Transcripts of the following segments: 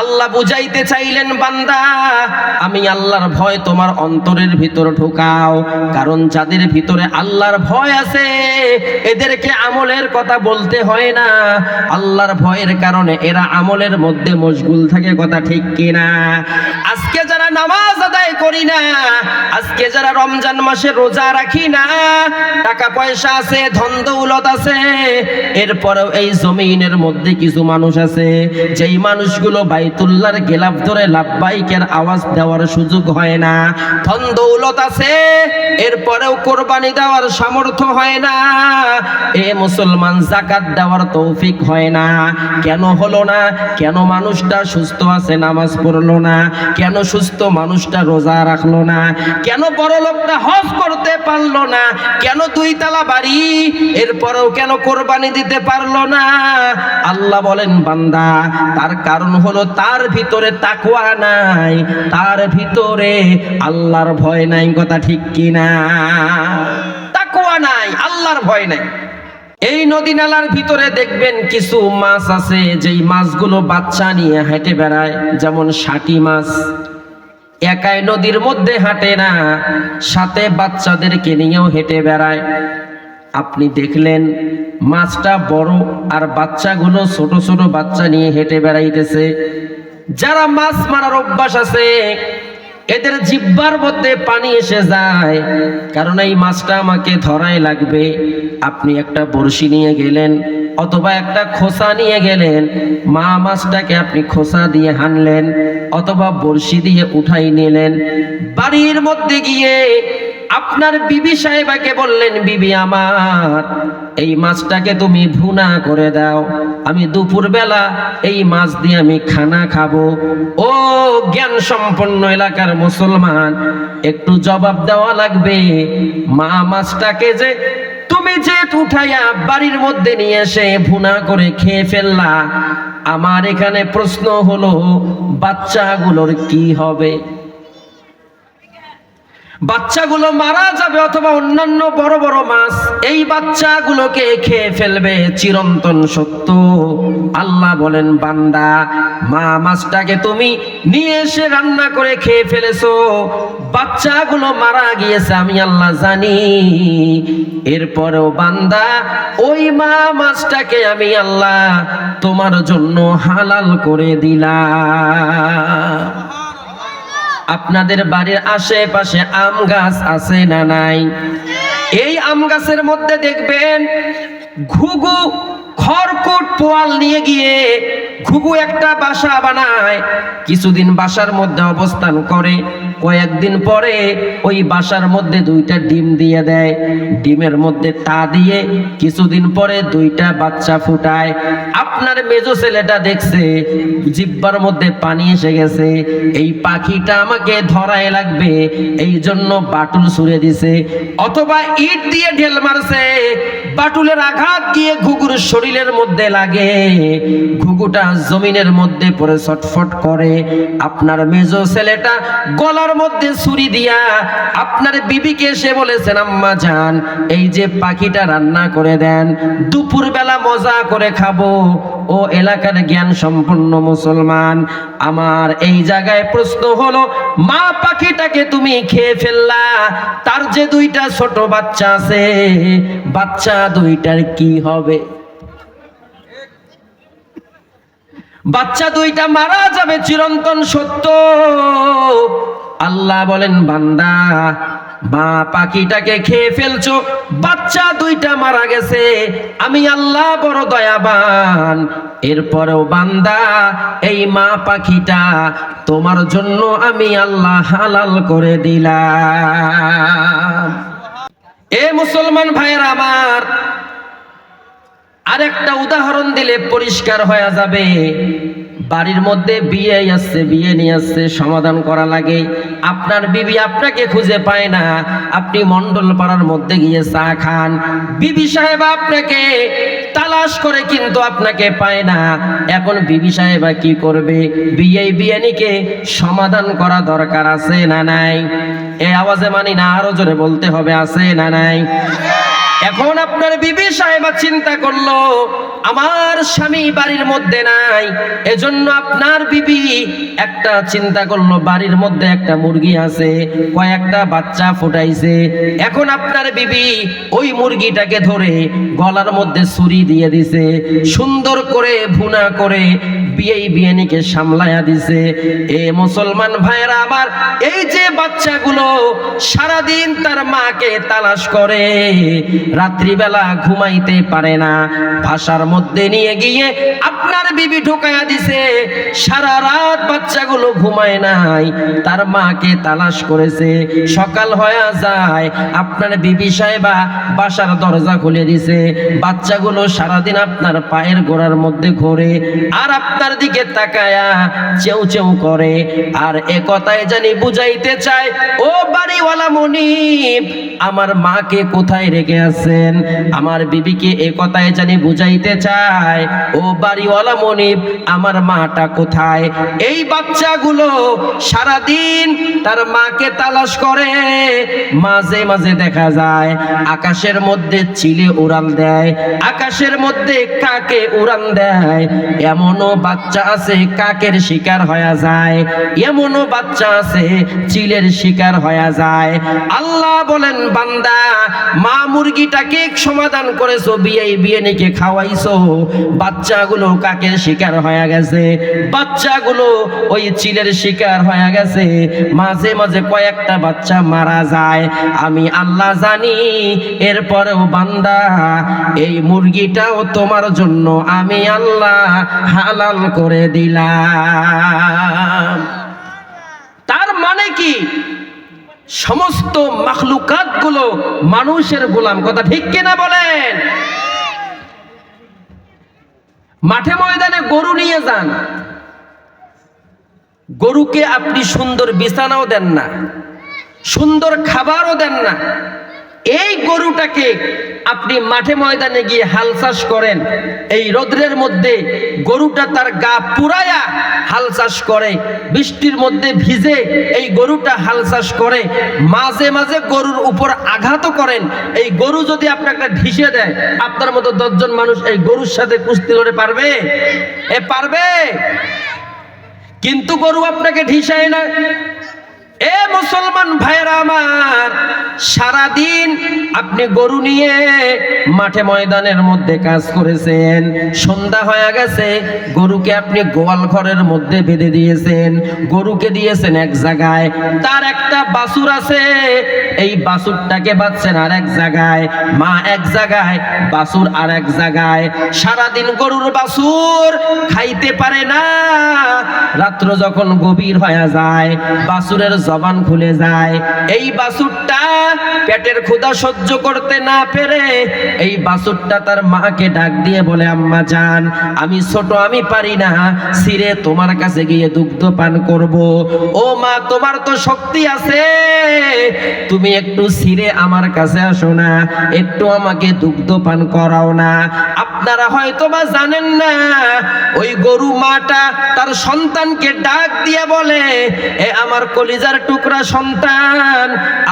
আল্লাহ বুঝাইতে চাইলেন, বান্দা আমি আল্লাহর ভয় তোমার অন্তরের ভিতর ঢোকাও, কারণ যাদের ভিতরে আল্লাহর ভয় আছে এদেরকে আমলের কথা বলতে হয় না। আল্লাহর ভয়ের কারণে এরা আমলের মধ্যে মশগুল থাকে, কথা ঠিক কিনা? আজকে যারা নামাজ আদায় করি না, আজকে যারা রমজান মাসে রোজা রাখি না, টাকা পয়সা আছে, ধন দৌলত আছে, এরপরেও এই জমিনের মধ্যে কিছু মানুষ আছে যেই মানুষগুলো বাইতুল্লাহর গেলাফ ধরে লাব্বাইকের আওয়াজ দেওয়ার সুযোগ হয় না। ধন দৌলত আছে, এরপরেও কোরবানি দেওয়ার সামর্থ্য হয় না। এ মুসলমান, যাকাত দেওয়ার তৌফিক হয় না। কেন হলো না? কেন মানুষটা সুস্থ আছে নামাজ পড়লো না? কেন সুস্থ মানুষটা রোজা রাখলো না? কেন বড় লোকটা হজ করতে পারলো না? কেন 2 তালা বাড়ি, এরপরেও কেন কোরবানি দিতে পারলো না? আল্লাহ বলেন, বান্দা তার কারণ হলো তার ভিতরে তাকওয়া নাই, তার ভিতরে আল্লাহর ভয় নাই, কথা ঠিক কিনা? তাকওয়া নাই, আল্লাহর ভয় নাই। এই নদী নালার ভিতরে দেখবেন কিছু মাছ আছে যেই মাছগুলো বাচ্চা নিয়ে হেঁটে বেড়ায়, যেমন শাটি মাছ। একাই নদীর মধ্যে হাঁটে না, সাথে বাচ্চাদেরকে নিয়েও হেঁটে বেড়ায়। আপনি দেখলেন মাছটা বড় আর বাচ্চাগুলো ছোট ছোট বাচ্চা নিয়ে হেঁটে বেড়াইতেছে। যারা মাছ মারার অভ্যাস আছে এদের জিহ্বার মধ্যে পানি এসে যায়, কারণ এই মাছটা আমাকে ধরাই লাগবে। আপনি একটা বড়শি নিয়ে গেলেন অথবা একটা খোসা নিয়ে গেলেন, মা মাছটাকে আপনি খোসা দিয়ে হানলেন অথবা বড়শি দিয়ে উঠাই নিলেন। বাড়ির মধ্যে গিয়ে আপনার বিবি সাহেবাকে বললেন, বিবি আমার এই মাছটাকে তুমি ভুনা করে দাও, আমি দুপুরবেলা এই মাছ দিয়ে আমি খানা খাবো। ও জ্ঞান সম্পন্ন এলাকার মুসলমান, একটু জবাব দেওয়া লাগবে। মা মাছটাকে যে তুমি যে উঠাইয়া বাড়ির মধ্যে নিয়ে এসে ভুনা করে খেয়ে ফেললা, আমার এখানে প্রশ্ন হলো বাচ্চাগুলোর কি হবে? বাচ্চাগুলো মারা যাবে অথবা অন্যান্য বড় বড় মাছ এই বাচ্চাগুলোকে খেয়ে ফেলবে, চিরন্তন সত্য। আল্লাহ বলেন, বান্দা মা মাছটাকে তুমি নিয়ে এসে রান্না করে খেয়ে ফেলেছো, বাচ্চাগুলো মারা গিয়েছে আমি আল্লাহ জানি। এরপরেও বান্দা ওই মা মাছটাকে আমি আল্লাহ তোমার জন্য হালাল করে দিলাম। আপনাদের বাড়ির আশেপাশে আম গাছ আছে না নাই? এই আম গাছের মধ্যে দেখবেন ঘুঘু খড়কুট পোয়াল নিয়ে গিয়ে ঘুঘু একটা বাসা বানায়, কিছুদিন বাসার মধ্যে অবস্থান করে, কয়েকদিন পরে ওই বাসার মধ্যে 2টা ডিম দিয়ে দেয়, ডিমের মধ্যে তা দিয়ে কিছুদিন পরে 2টা বাচ্চা ফুটায়। আপনার মেজো ছেলেটা দেখছে জিহ্বার মধ্যে পানি এসে গেছে, এই পাখিটা আমাকে ধরায় লাগবে, এই জন্য বাটুল ছুঁড়ে দিছে অথবা ইট দিয়ে ঢেল মারছে, বাটুলের আঘাত গিয়ে ঘুঘুর শরীরের মধ্যে লাগে, ঘুঘুটা জমিনের মধ্যে পড়ে ছটফট করে। আপনার মেজো ছেলেটা গলার মধ্যে ছুরি দিয়া আপনার বিবিকে এসে বলেছেন, আম্মা জান এই যে পাখিটা রান্না করে দেন, দুপুর বেলা মজা করে খাবো। ও এলাকার জ্ঞান সম্পন্ন মুসলমান, আমার এই জায়গায় প্রশ্ন হলো, মা পাখিটাকে তুমি খেয়ে ফেললা, তার যে 2টা ছোট বাচ্চা আছে, বাচ্চা 2টার কি হবে? বাচ্চা 2টা মারা যাবে, চিরন্তন সত্য। আল্লাহ বলেন, বান্দা মা পাখিটাকে খেয়ে ফেলছো, বাচ্চা 2টা মারা গেছে, আমি আল্লাহ বড় দয়াবান। এরপরেও বান্দা এই মা পাখিটা তোমার জন্য আমি আল্লাহ হালাল করে দিলাম। এ মুসলমান ভাইয়েরা আমার, আরেকটা উদাহরণ দিলে পরিষ্কার হয়ে যাবে। বাড়ির মধ্যে বিয়ে আসছে, বিয়ে নিয়ে আসছে, সমাধান করা লাগে। আপনার বিবি আপনাকে খুঁজে পায় না, আপনি মন্ডল পাড়ার মধ্যে গিয়ে চা খান, বিবি সাহেবা আপনাকে তালাশ করে কিন্তু আপনাকে পায় না। এখন বিবি সাহেবা কি করবে? বিয়েনিকে সমাধান করা দরকার আছে না নাই? এই আওয়াজে মানি না, আরো জোরে বলতে হবে, আছে না নাই? এখন আপনার বিবি সাহেবা চিন্তা করলো আমার স্বামী বাড়ির মধ্যে নাই, এজন্য আপনার বিবি একটা চিন্তা করলো বাড়ির মধ্যে একটা মুরগি আছে, কয়েকটা বাচ্চা ফুটাইছে। এখন আপনার বিবি ওই মুরগিটাকে ধরে গলার মধ্যে ছুরি দিয়ে দিছে, সুন্দর করে ভুনা করে বিয়েনিকে সামলায়া দিছে। এ মুসলমান ভাইরা আমার, এই যে বাচ্চাগুলো সারাদিন তার মাকে তালাশ করে, রাত্রিবেলা ঘুমাইতে পারে না, ভাষার মধ্যে নিয়ে গিয়ে আপনার বিবি ঢোকায়া দিছে, সারা রাত বাচ্চাগুলো ঘুমায় নাই, তার মাকে তালাশ করেছে। সকাল হয়ে যায়, আপনার বিবি সাহেবা বাসার দরজা খুলে দিছে, বাচ্চাগুলো সারাদিন আপনার পায়ের গোড়ার মধ্যে ঘোরে আর আপনার দিকে তাকায়া চেউ চেউ করে। আর এ কথায় জানি বুঝাইতে চায়, ও বাড়িওয়ালা মনিব, আমার মাকে কোথায় রেখে আছেন? আমার বিবিকে এ কথায় জানি বুঝাইতে চায়, ও বাড়িওয়ালা মনিব, আমার মাটা কোথায়? এই বাচ্চাগুলো সারাদিন তার মাকে তালাশ করে। মাঝে মাঝে দেখা যায় আকাশের মধ্যে চিলে উড়াল দেয়, আকাশের মধ্যে কাকে উড়ান দেয়। এমনও বাচ্চা আছে কাকের শিকার হয়ে যায়, এমনও বাচ্চা আছে চিলের শিকার হয়ে যায়। আল্লাহ বলেন, বান্দা, মা মুরগিটাকে সমাধান করেছো, বিয়েনিকে খাওয়াইছো, বাচ্চাগুলো কাকের শিকার হয়ে গেছে, বাচ্চাগুলো ওই চিলের শিকার হয়ে গেছে। মাঝে মাঝে কয়েকটা বাচ্চা মারা যায়, আমি আল্লাহ জানি। এরপরেও বান্দা, এই মুরগিটাও তোমার জন্য আমি আল্লাহ হালাল করে দিলাম। তার মানে কি? সমস্ত মাখলুকাত গুলো মানুষের গোলাম। কথা ঠিক কিনা বলেন? মাঠে ময়দানে গরু নিয়ে যান, গরুকে আপনি সুন্দর বিছানাও দেন না, সুন্দর খাবারও দেন না। এই গরুটাকে আপনি মাঠে ময়দানে গিয়ে হাল চাষ করেন, এই রোদ্রের মধ্যে গরুটা তার গা পুরায়া হাল চাষ করে, বৃষ্টির মধ্যে ভিজে এই গরুটা হাল চাষ করে, মাঝে মাঝে গরুর উপর আঘাতও করেন। এই গরু যদি আপনাকে ঢিসে দেয়, আপনার মতো 10 জন মানুষ এই গরুর সাথে কুস্তি লড়ে পারবে? পারবে? কিন্তু গরু আপনাকে ঢিসায় না। এ মুসলমান ভাইরা আমার, সারাদিন আপনি গরু নিয়ে মাঠে ময়দানের মধ্যে কাজ করেছেন, সন্ধ্যা হয়ে গেছে, গরুকে আপনি গোয়াল ঘরের মধ্যে বেঁধে দিয়েছেন, গরুকে দিয়েছেন এক জায়গায়, তার একটা বাছুর আছে, এই বাছুরটাকে বাঁধছেন আর এক জায়গায়, মা এক জায়গায়, বাছুর আর এক জায়গায়। সারাদিন গরুর বাছুর খাইতে পারে না, রাত্র যখন গভীর হয়ে যায়, বাছুরের জবান খুলে যায়। এই বাছুরটা পেটের ক্ষুধা সহ্য করতে না পেরে এই বাছুরটা তার মাকে ডাক দিয়ে বলে, আম্মা জান, আমি ছোট, আমি পারি না, ছিঁড়ে তোমার কাছে গিয়ে দুগ্ধ পান করব। ও মা, তোমার তো শক্তি আছে, তুমি একটু ছিঁড়ে আমার কাছে আসো না, একটু আমাকে দুগ্ধ পান করাও না। আপনারা হয়তো বা জানেন না, ওই গরু মাটা তার সন্তানকে ডাক দিয়ে বলে, এ আমার কলিজার টুকরা সন্তান,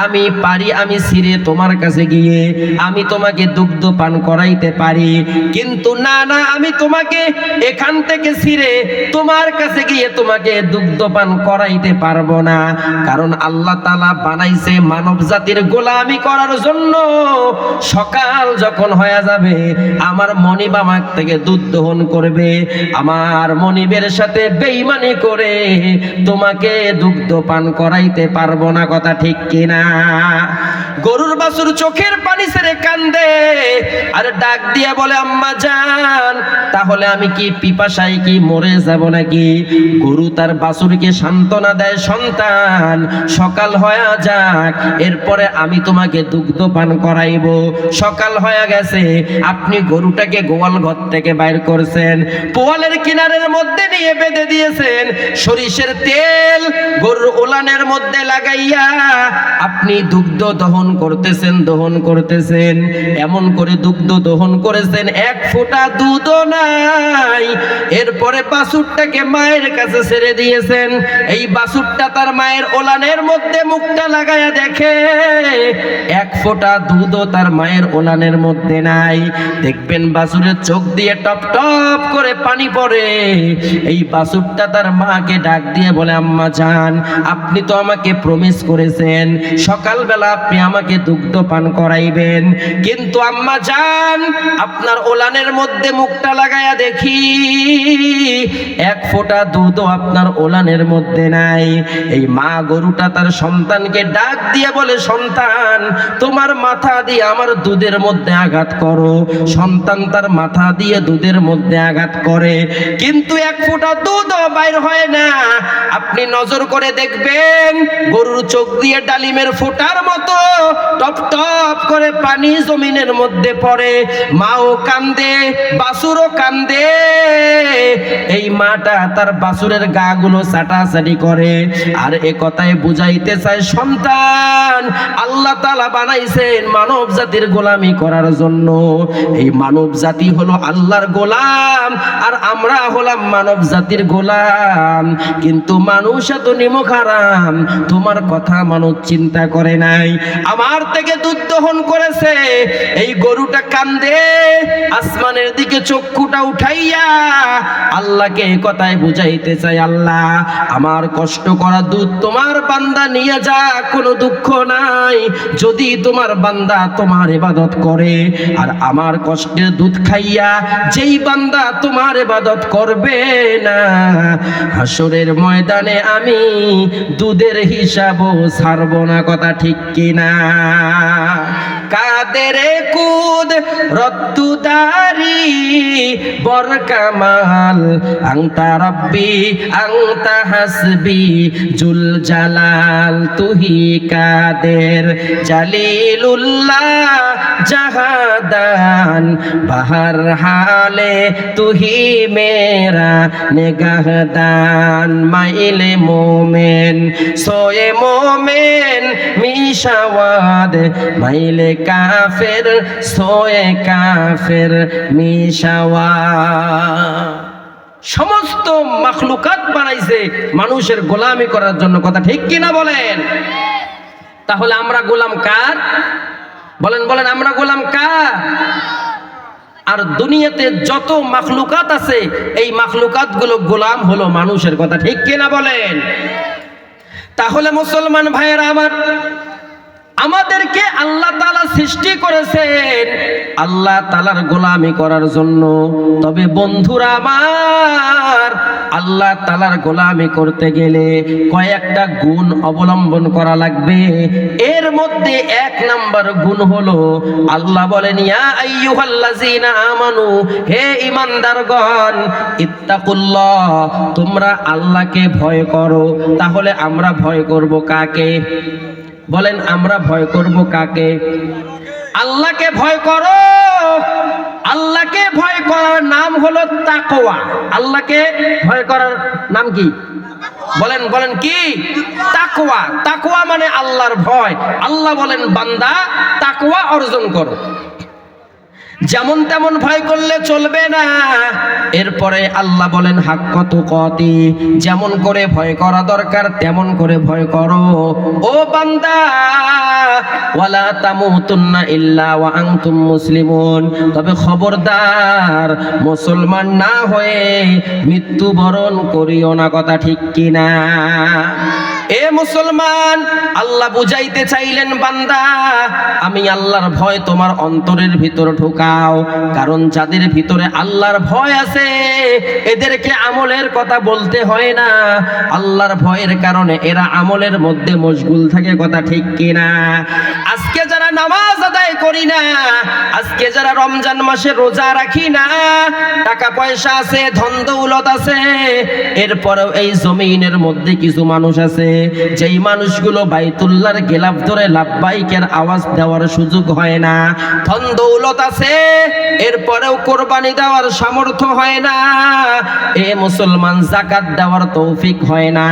আমি পারি, আমি ছিঁড়ে তোমার কাছে গিয়ে আমি তোমাকে দুগ্ধ পান করাইতে পারি, কিন্তু না না, আমি তোমাকে এখান থেকে ছিঁড়ে তোমার কাছে গিয়ে তোমাকে দুগ্ধ পান করাইতে পারবো না। কারণ আল্লাহ তাআলা বানাইছে মানব জাতির গোলামি করার জন্য। সকাল যখন হয়ে যাবে, আমার মনিব আমার থেকে দুধ দহন করবে, আমার মনিবের সাথে বেঈমানি করে তোমাকে দুগ্ধ পান করাইতে পারবো না। কথা ঠিক কিনা? গরুর বাছুর চোখের পানি ছেড়ে কান্দে আর ডাক দিয়ে বলে, আম্মা জান, তাহলে আমি কি পিপাসায় কি মরে যাব নাকি? গরু তার বাছুরকে সান্ত্বনা দেয়, সন্তান, সকাল হয়ে যাক, এরপরে আমি তোমাকে দুগ্ধ পান করাইব। সকাল হয়ে গেছে, আপনি গরুটাকে গোয়াল ঘর থেকে বাইর করছেন, পোয়ালের কিনারের মধ্যে নিয়ে বেঁধে দিয়েছেন, সরিষের তেল গরুর ওলানের মধ্যে লাগাইয়া আপনি দুগ্ধ দহন করতেছেন, এমন করে দুগ্ধ দহন করেছেন, এক ফোঁটা দুধও নাই। এরপরে বাছুরটাকে মায়ের কাছে ছেড়ে দিয়েছেন। এই বাছুরটা তার মায়ের ওলানের মধ্যে মুখটা লাগায়া দেখে এক ফোঁটা দুধও তার মায়ের ওলানের মধ্যে নাই। দেখবেন বাছুরের চোখ দিয়ে টপ টপ করে পানি পড়ে। এই বাছুরটা তার মাকে ডাক দিয়ে বলে, আম্মা জান, আপনি তো আমাকে প্রমিস করেছেন সকালবেলা আপনি আমাকে দুগ্ধ পান করাইবেন, কিন্তু আম্মা জান আপনার ওলানের মধ্যে মুখটা লাগায়া দেখি এক ফোঁটা দুধও আপনার ওলানের মধ্যে নাই। এই মা গরুটা তার সন্তানকে ডাক দিয়ে বলে, সন্তান তোমার মাথা দিয়ে আমার দুধের মধ্যে আঘাত করো। সন্তান তার মাথা দিয়ে দুধের মধ্যে আঘাত করে, কিন্তু এক ফোঁটা দুধও বাইর হয় না। আপনি নজর করে দেখবেন গরুর চোখ দিয়ে ডালিমের ফোঁটার মতো টপ টপ করে পানি জমিনের মধ্যে পড়ে। মাও কান্দে, বাছুরও কান্দে। এই মাটা তার বাছুরের গা গুলো চাটাচাটি করে, আর এ কথায় বুঝাইতে চায়, সন্তান আল্লাহ তাআলা বানাইছেন মানব জাতির গোলামি করার জন্য। এই মানব জাতি হলো আল্লাহর গোলাম, আর আমরা হলাম মানব জাতির গোলাম। কিন্তু মানুষ এত নিমক হারাম, তোমার কথা মানুষ চিন্তা করে নাই। আমার থেকে দুধ দহন করেছে, এই গরুটা কান্দে, আসমানের দিকে চক্ষুটা উঠাইয়া আল্লাহকে কথায় বুঝাইতে চাই, আল্লাহ আমার কষ্ট করা দুধ তোমার বান্দা নিয়ে যা, কোনো দুঃখ নাই। যদি তোমার বান্দা তোমার ইবাদত করে, আর আমার কষ্টের দুধ খাইয়া যেই বান্দা তোমার ইবাদত করবে না, হাসরের ময়দানে আমি দুধের হিসাবও ছাড়ব না। কথা ঠিক কিনা? কাদেরে কুদ রদ্দুদারি বরকামাল আংতা রব্বি আংতা হাসবি জুল জালাল তুহি কাদের জালিলুল্লাহ জাহাদান বাহার হালে তুহি মেরা নেগাহদান মাইলে মোমেন সোয়ে মোমেন মিশাওয়াদ মাইলে কাফের সোয়ে কাফের মিশাওয়াদ। সমস্ত মাখলুকাত বানাইছে মানুষের গোলামি করার জন্য। কথা ঠিক কিনা বলেন? তাহলে আমরা গোলাম কার? বলেন বলেন, আমরা গোলাম কার? আর দুনিয়াতে যত মাখলুকাত আছে এই মাখলুকাত গুলো গোলাম হলো মানুষের। কথা ঠিক কিনা বলেন? তাহলে মুসলমান ভাইয়েরা আমার, আমাদেরকে আল্লাহ তাআলা সৃষ্টি করেছেন আল্লাহ তাআলার গোলামি করার জন্য। তবে বন্ধুরা আমার, আল্লাহ তাআলার গোলামি করতে গেলে কয়েকটা গুণ অবলম্বন করা লাগবে। এর মধ্যে এক নাম্বার গুণ হলো, আল্লাহ বলেন, ইয়া আইয়ুহাল্লাযীনা আমানু, হে ঈমানদারগণ, ইত্তাকুল্লাহ, তোমরা আল্লাহকে ভয় করো। তাহলে আমরা ভয় করব কাকে? বলেন, আমরা ভয় করব কাকে? আল্লাহকে ভয় করো। আল্লাহকে ভয় করার নাম হলো তাকওয়া। আল্লাহকে ভয় করার নাম কি? বলেন বলেন, কি? তাকওয়া। তাকওয়া মানে আল্লাহর ভয়। আল্লাহ বলেন, বান্দা তাকওয়া অর্জন করো। যেমন তেমন ভয় করলে চলবে না। এরপরে আল্লাহ বলেন, হাক্কা তুকাতি, যেমন করে ভয় করা দরকার তেমন করে ভয় করো। ও বান্দা, ওয়ালা তামুতুন্না ইল্লা ওয়া আনতুম মুসলিমুন, তবে খবরদার মুসলমান না হয়ে মৃত্যুবরণ করিও না। কথা ঠিক কিনা? এ মুসলমান, আল্লাহ বুঝাইতে চাইলেন, বান্দা আমি আল্লাহর ভয় তোমার অন্তরের ভিতর ঢুকাও। কারণ যাদের ভিতরে আল্লাহর ভয় আছে এদেরকে আমলের কথা বলতে হয় না। আল্লাহর ভয়ের কারণে এরা আমলের মধ্যে মশগুল থাকে। কথা ঠিক কিনা? আজকে যারা নামাজ আদায় করি না, আজকে যারা রমজান মাসে রোজা রাখি না, টাকা পয়সা আছে, ধন দৌলত আছে, এরপরেও এই জমিনের মধ্যে কিছু মানুষ আছে যেই মানুষগুলো বাইতুল্লাহর গেলাফ ধরে লাব্বাইকের আওয়াজ দেওয়ার সুযোগ হয় না, ধন দৌলত আছে এরপরেও কোরবানি দেওয়ার সামর্থ্য হয় না, এ মুসলমান যাকাত দেওয়ার তৌফিক হয় না।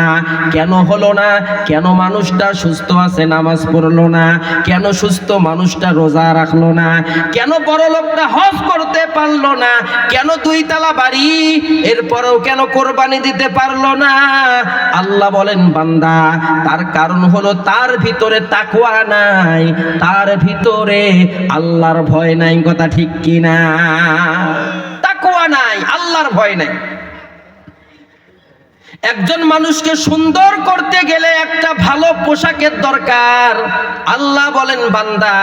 কেন হলো না? কেন মানুষটা সুস্থ আছে নামাজ পড়লো না? কেন সুস্থ মানুষটা রোজা রাখলো না? কেন বড় লোকটা হজ করতে পারলো না? কেন 2 তলা বাড়ি এরপরেও কেন কোরবানি দিতে পারলো না? আল্লাহ বলেন বান্দা, তার কারণ হলো তার ভিতরে তাকওয়া নাই, তার ভিতরে আল্লাহর ভয় নাই। কথা ঠিক কিনা? তাকওয়া নাই, আল্লাহর ভয় নাই। একজন মানুষকে সুন্দর করতে গেলে একটা ভালো পোশাকের দরকার। আল্লাহ বলেন বান্দা,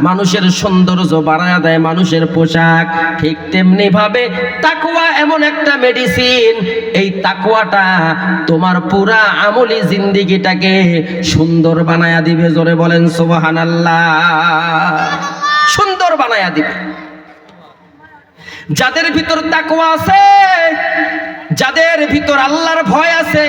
মানুষের সৌন্দর্য বাড়ায় দেয় মানুষের পোশাক, ঠিক তেমনি ভাবে তাকওয়া এমন একটা মেডিসিন, এই তাকওয়াটা তোমার পুরা আমলি জিন্দেগিটাকে সুন্দর বানায়া দিবে। জোরে বলেন সুবহানাল্লাহ। সুন্দর বানায়া দিবে। যাদের ভিতর তাকওয়া আছে, যাদের ভিতর আল্লাহর ভয় আছে,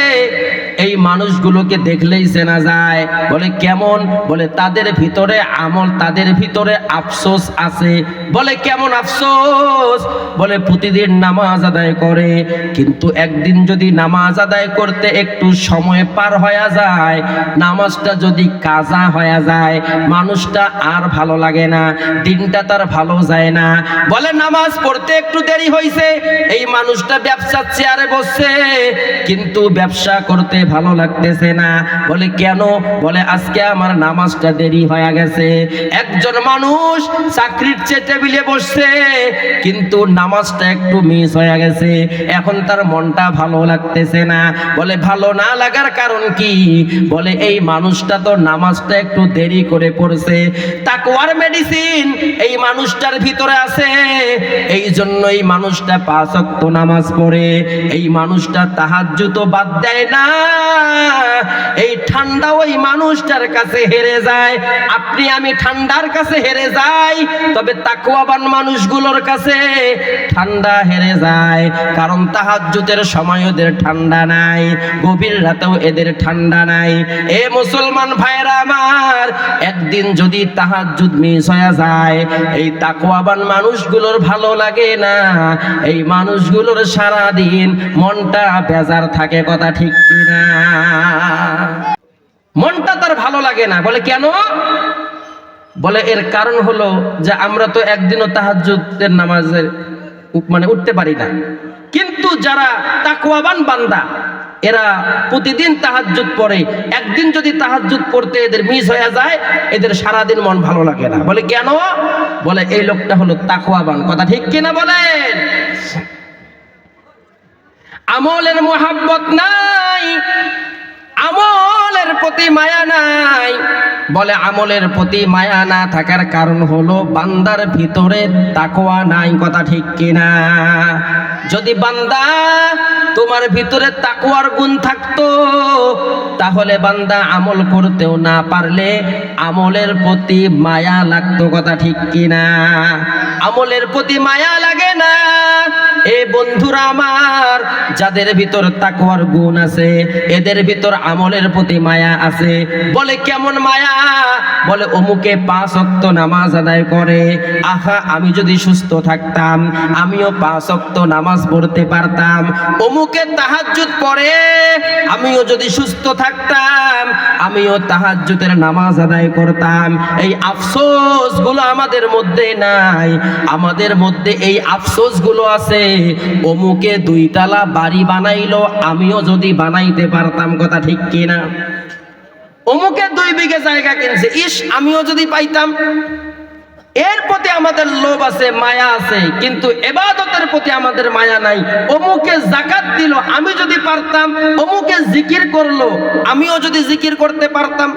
এই মানুষগুলোকে দেখলেই চেনা যায়। বলে কেমন? বলে তাদের ভিতরে আমল, তাদের ভিতরে আফসোস আছে। বলে কেমন আফসোস? বলে প্রতিদিন নামাজ আদায় করে, কিন্তু একদিন যদি নামাজ আদায় করতে একটু সময় পার হয়ে যায়, নামাজটা যদি কাজা হয়ে যায়, মানুষটা আর ভালো লাগে না, দিনটা তার ভালো যায় না। বলে নামাজ পড়তে একটু দেরি হয়েছে, এই মানুষটা ব্যবসার চেয়ারে বসছে, কিন্তু ব্যবসা করতে ভালো লাগতেছে না। বলে কেন? বলে আজকে আমার নামাজটা দেরি হয়ে গেছে। একজন মানুষ চাকরির টেবিলে বসছে, কিন্তু নামাজটা একটু মিস হয়ে গেছে, এখন তার মনটা ভালো লাগতেছে না। বলে ভালো না লাগার কারণ কি? বলে এই মানুষটা তো নামাজটা একটু দেরি করে পড়ছে। তাকওয়ার মেডিসিন এই মানুষটার ভিতরে আছে, এই জন্য এই মানুষটা 5 ওয়াক্ত নামাজ পড়ে, এই মানুষটা তাহাজ্জুদ বাদ দেয় না। এই ঠান্ডা ওই মানুষটার কাছে হেরে যায়। আপনি আমি ঠান্ডার কাছে হেরে যাই, তবে তাকওয়াবান মানুষগুলোর কাছে ঠান্ডা হেরে যায়। কারণ তাহাজ্জুদের সময় ওদের ঠান্ডা নাই, গভীর রাতেও এদের ঠান্ডা নাই। এ মুসলমান ভাইরা আমার, একদিন যদি তাহাজ্জুদ মিস হয়ে যায়, এই তাকওয়াবান মানুষগুলোর ভালো লাগে না, এই মানুষগুলোর সারা দিন মনটা বেজার থাকে। কথা ঠিক কিনা? মনটা তার ভালো লাগে না। বলে কেন? বলে এর কারণ হলো যে আমরা তো একদিনও তাহাজ্জুদের নামাজে উঠতে পারি না, কিন্তু যারা তাকওয়াবান বান্দা এরা প্রতিদিন তাহাজ্জুদ পড়ে, একদিন যদি তাহাজ্জুদ পড়তে এদের মিস হয়ে যায়, এদের সারাদিন মন ভালো লাগে না। বলে কেন? বলে এই লোকটা হলো তাকওয়াবান। কথা ঠিক কিনা বলেন? আমলের মোহাব্বত নাই, আমলের প্রতি মায়া নাই। বলে আমলের প্রতি মায়া না থাকার কারণ হলো বান্দার ভিতরে তাকওয়া নাই। কথা ঠিক কিনা? যদি বান্দা তোমার ভিতরে তাকওয়ার গুণ থাকতো, তাহলে বান্দা আমল করতেও না পারলে আমলের প্রতি মায়া লাগতো। কথা ঠিক কিনা? আমলের প্রতি মায়া লাগে না। এ বন্ধুরা আমার, যাদের ভিতর তাকওয়ার গুণ আছে, এদের ভিতর আমলের প্রতি মায়া আছে। বলে কেমন মায়া? বলে অমুকে 5 ওয়াক্ত নামাজ আদায় করে, আহা আমি যদি সুস্থ থাকতাম আমিও 5 ওয়াক্ত নামাজ পড়তে পারতাম। অমুকে তাহাজ্জুদ পড়ে, আমিও যদি সুস্থ থাকতাম আমিও তাহাজ্জুদের নামাজ আদায় করতাম। এই আফসোস গুলো আমাদের মধ্যে নাই। আমাদের মধ্যে এই আফসোস গুলো আছে, অমুকে 2 তলা বাড়ি বানাইলো, আমিও যদি বানাইতে পারতাম। কথা ঠিক কিনা? অমুকে 2 বিঘা জায়গা কিনছে, ইস আমিও যদি পাইতাম। এর প্রতি আমাদের লোভ আছে, মায়া আছে, কিন্তু ইবাদতের প্রতি আমাদের মায়া নাই। অমুকে যাকাত দিল, আমি যদি পারতাম। অমুকে জিকির করলো, আমিও যদি জিকির করতে পারতাম।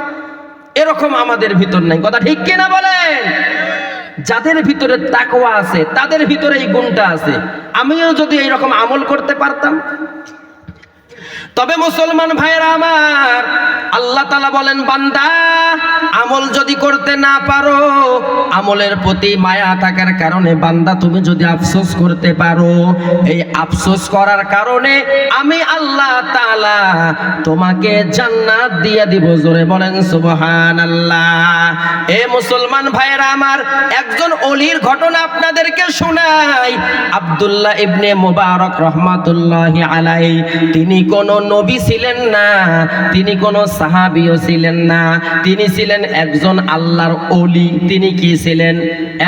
এরকম আমাদের ভিতর নাই। কথা ঠিক কিনা বলেন? যাদের ভিতরে তাকওয়া আছে তাদের ভিতরে এই গুণটা আছে, আমিও যদি এইরকম আমল করতে পারতাম। তবে মুসলমান ভাইরা আমার, আল্লাহ তাআলা বলেন বান্দা আমল যদি করতে না পারো, আমলের প্রতি মায়া থাকার কারণে বান্দা তুমি যদি আফসোস করতে পারো, এই আফসোস করার কারণে আমি আল্লাহ তাআলা তাআলা তোমাকে জান্নাত দিয়ে দিব। জোরে বলেন সুবহানাল্লাহ। এ মুসলমান ভাইরা আমার, একজন ওলির ঘটনা আপনাদেরকে শোনাই। আব্দুল্লাহ ইবনে মুবারক রহমাতুল্লাহি আলাইহি, তিনি কোন নবী ছিলেন না, তিনি কোন সাহাবীও ছিলেন না, তিনি ছিলেন একজন আল্লাহর ওলি। তিনি কি ছিলেন?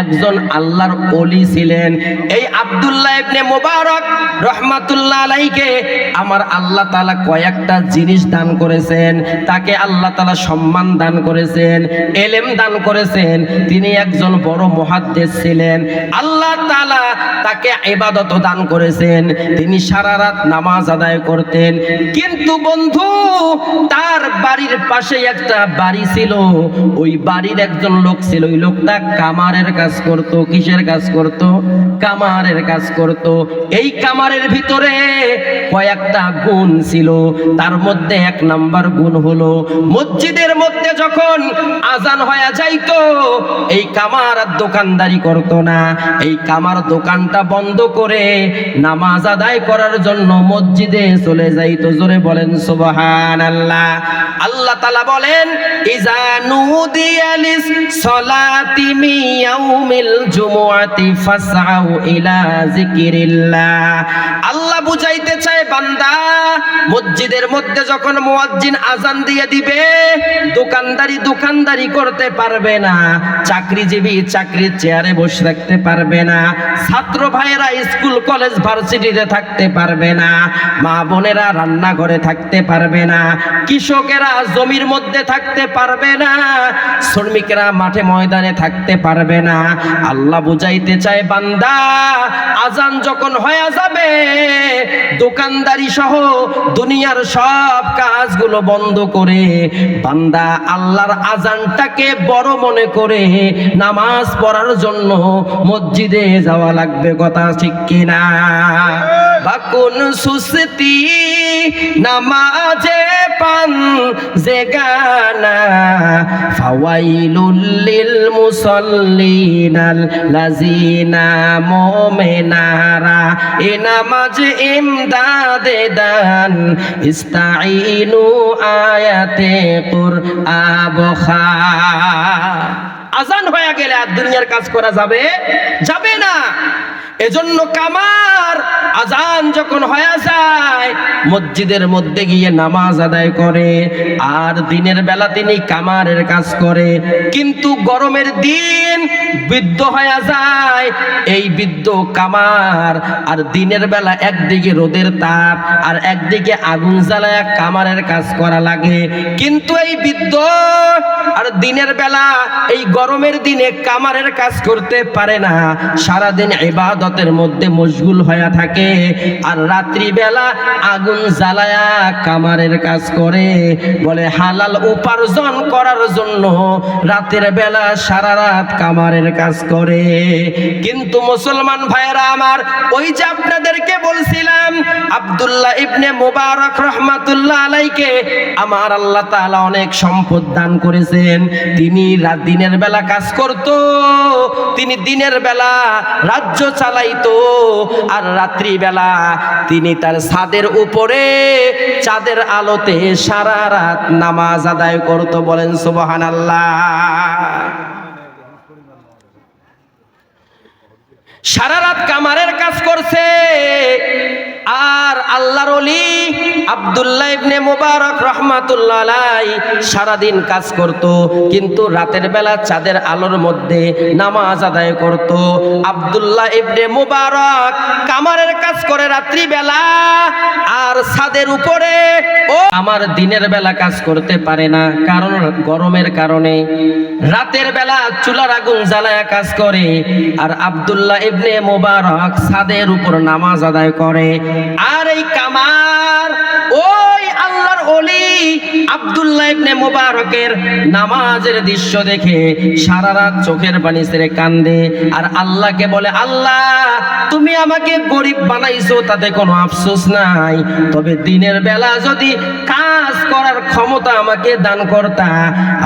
একজন আল্লাহর ওলি ছিলেন। এই আব্দুল্লাহ ইবনে মুবারক রহমাতুল্লাহ আলাইহিকে আমার আল্লাহ তাআলা কয়েকটা জিনিস দান করেছেন। তাকে আল্লাহ তাআলা সম্মান দান করেছেন, ইলম দান করেছেন। তিনি একজন বড় মুহাদ্দিস ছিলেন। আল্লাহ তাআলা তাকে ইবাদত দান করেছেন। তিনি সারা রাত নামাজ আদায় করতেন। কিন্তু বন্ধু, তার বাড়ির পাশে একটা বাড়ি ছিল। ওই বাড়ির একজন লোক ছিল। ওই লোকটা কামারের কাজ করত। কিসের কাজ করত? কামারের কাজ করত। এই কামারের ভিতরে কয়েকটা গুণ ছিল। তার মধ্যে এক নাম্বার গুণ হলো, মসজিদের মধ্যে যখন আজান হয়ে যাইতো, এই কামার আর দোকানদারি করত না। এই কামার দোকানটা বন্ধ করে নামাজ আদায় করার জন্য মসজিদে চলে যাইতো। জোরে বলেন সুবহানাল্লাহ। আল্লাহ তাআলা বলেন, ইজা নুদিয়া লিস সলাতি মিন ইয়াউমিল জুমুআতি ফাসআউ ইলা যিকরিল্লাহ। আল্লাহ বুঝাইতে চায়, বান্দা, মসজিদের মধ্যে যখন মুয়াজ্জিন আজান দিয়ে দিবে, দোকানদারি করতে পারবে না, চাকরিজীবী চাকরির চেয়ারে বসে থাকতে পারবে না, ছাত্র ভাইয়েরা স্কুল কলেজ ভার্সিটিতে থাকতে পারবে না, মা বোনেরা রান্নাঘরে থাকতে পারবে না, কৃষকেরা জমির মধ্যে থাকতে পারবে না, শ্রমিকেরা মাঠে ময়দানে থাকতে পারবে না। আল্লাহ বুঝাইতে চায়, বান্দা, আজান যখন হয়ে যাবে, দোকানদারি সহ দুনিয়ার সব কাজগুলো বন্ধ করে বান্দা আল্লাহর আজানটাকে বড় মনে করে নামাজ পড়ার জন্য মসজিদে যাওয়া লাগবে। কথা ঠিক কিনা? বাকুন সুস্তি নামাজে পান জেগানা, ফাওয়াইলুল লিল মুসাল্লিনাল লাযিনা মুমিনারা, এ নামাজ ইমদাদে দান ইস্তাইনু আয়াতে কুরআবখা। আজান হয়ে গেলে আর দুনিয়ার কাজ করা যাবে না। এজন্য কামার আজান যখন হয়ে যায়, মসজিদের মধ্যে গিয়ে নামাজ আদায় করে, আর দিনের বেলা তিনি কামারের কাজ করে। কিন্তু গরমের দিন বৃদ্ধ হয়ে যায়, এই বৃদ্ধ কামার আর দিনের বেলা একদিকে রোদের তাপ আর একদিকে আগুন জ্বালায় কামারের কাজ করা লাগে। কিন্তু এই বৃদ্ধ আর দিনের বেলা এই গরমের দিনে কামারের কাজ করতে পারে না, সারাদিন ইবাদতের মধ্যে মশগুল হয়ে থাকে, আর রাত্রি বেলা আগুন জ্বালায়া কামারের কাজ করে। বলে হালাল উপার্জন করার জন্য রাতের বেলা সারা রাত কামারের কাজ করে। কিন্তু মুসলমান ভাইরা আমার, ওই যে আপনাদেরকে বলছিলাম, আব্দুল্লাহ ইবনে মুবারক রহমাতুল্লাহ আলাইহিকে আমার আল্লাহ তাআলা অনেক সম্পদ দান করেছেন। তিনি দিনের বেলা কাজ করত, তিনি দিনের বেলা রাজ্য চালাইতো, আর রাত্রি বেলা তিনি তার ছাদের উপরে চাঁদের আলোতে সারা রাত নামাজ আদায় করত। বলেন সুবহানাল্লাহ। সারা রাত কামারের কাজ করছে। আর আল্লাহর ওলি আব্দুল্লাহ ইবনে মুবারক রাহমাতুল্লাহ আলাইহি সারাদিন কাজ করত, কিন্তু রাতের বেলা চাঁদের আলোর মধ্যে নামাজ আদায় করত। আব্দুল্লাহ ইবনে মুবারক কামারের কাজ করে রাত্রি বেলা, আর ছাদের উপরে ও আমার দিনের বেলা কাজ করতে পারে না, কারণ গরমের কারণে। রাতের বেলা চুলার আগুন জ্বালায়া কাজ করে, আর আব্দুল্লাহ ইবনে মুবারক ছাদের উপর নামাজ আদায় করে। আর এই কামার ওই আল্লাহর ওলি আব্দুল্লাহ ইবনে মুবারকের নামাজের দৃশ্য দেখে সারা রাত চোখের পানি ছেড়ে কান্দে, আর আল্লাহকে বলে, আল্লাহ তুমি আমাকে গরিব বানাইছো, তাতে কোনো আফসোস নাই, তবে দিনের বেলা যদি কাজ করার ক্ষমতা আমাকে দান করতা,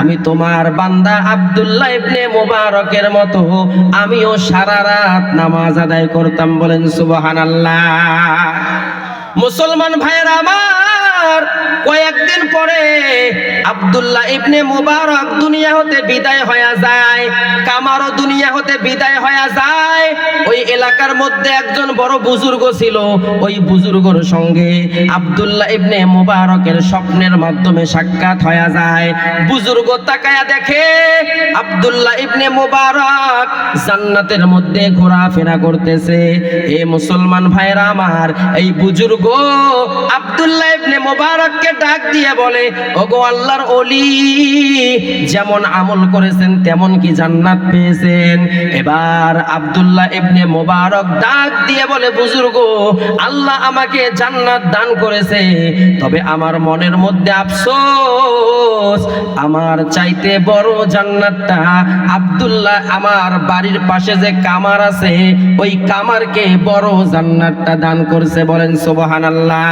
আমি তোমার বান্দা আব্দুল্লাহ ইবনে মুবারকের মতো আমিও সারা রাত নামাজ আদায় করতাম। বলেন সুবহানাল্লাহ। মুসলমান ভাইয়েরা আমার, আব্দুল্লাহ ইবনে মুবারক দুনিয়া হতে বিদায় হয়ে যায়, কামারও দুনিয়া হতে বিদায় হয়ে যায়। ওই এলাকার মধ্যে একজন বড় বুজুর্গ ছিল, ওই বুজুর্গর সঙ্গে আব্দুল্লাহ ইবনে মুবারকের স্বপ্নের মাধ্যমে সাক্ষাৎ হয়ে যায়। বুজুর্গ তাকায়া দেখে আব্দুল্লাহ ইবনে মুবারক জান্নাতের মধ্যে ঘোরাফেরা করতেছে। এ মুসলমান ভাইরা আমার, এই বুজুর্গ আব্দুল্লাহ ইবনে মুবারককে ডাক দিয়ে বলে, ওগো আল্লাহর ওলি, যেমন আমল করেছেন তেমন কি জান্নাত পেয়েছেন? এবার আব্দুল্লাহ ইবনে মুবারক ডাক দিয়ে বলে, বুজুর্গ, আল্লাহ আমাকে জান্নাত দান করেছে, তবে আমার মনের মধ্যে আফসোস, আমার চাইতে বড় জান্নাতটা আব্দুল্লাহ আমার বাড়ির পাশে যে কামার আছে ওই কামারকে বড় জান্নাতটা দান করছে। বলেন সুবহানাল্লাহ।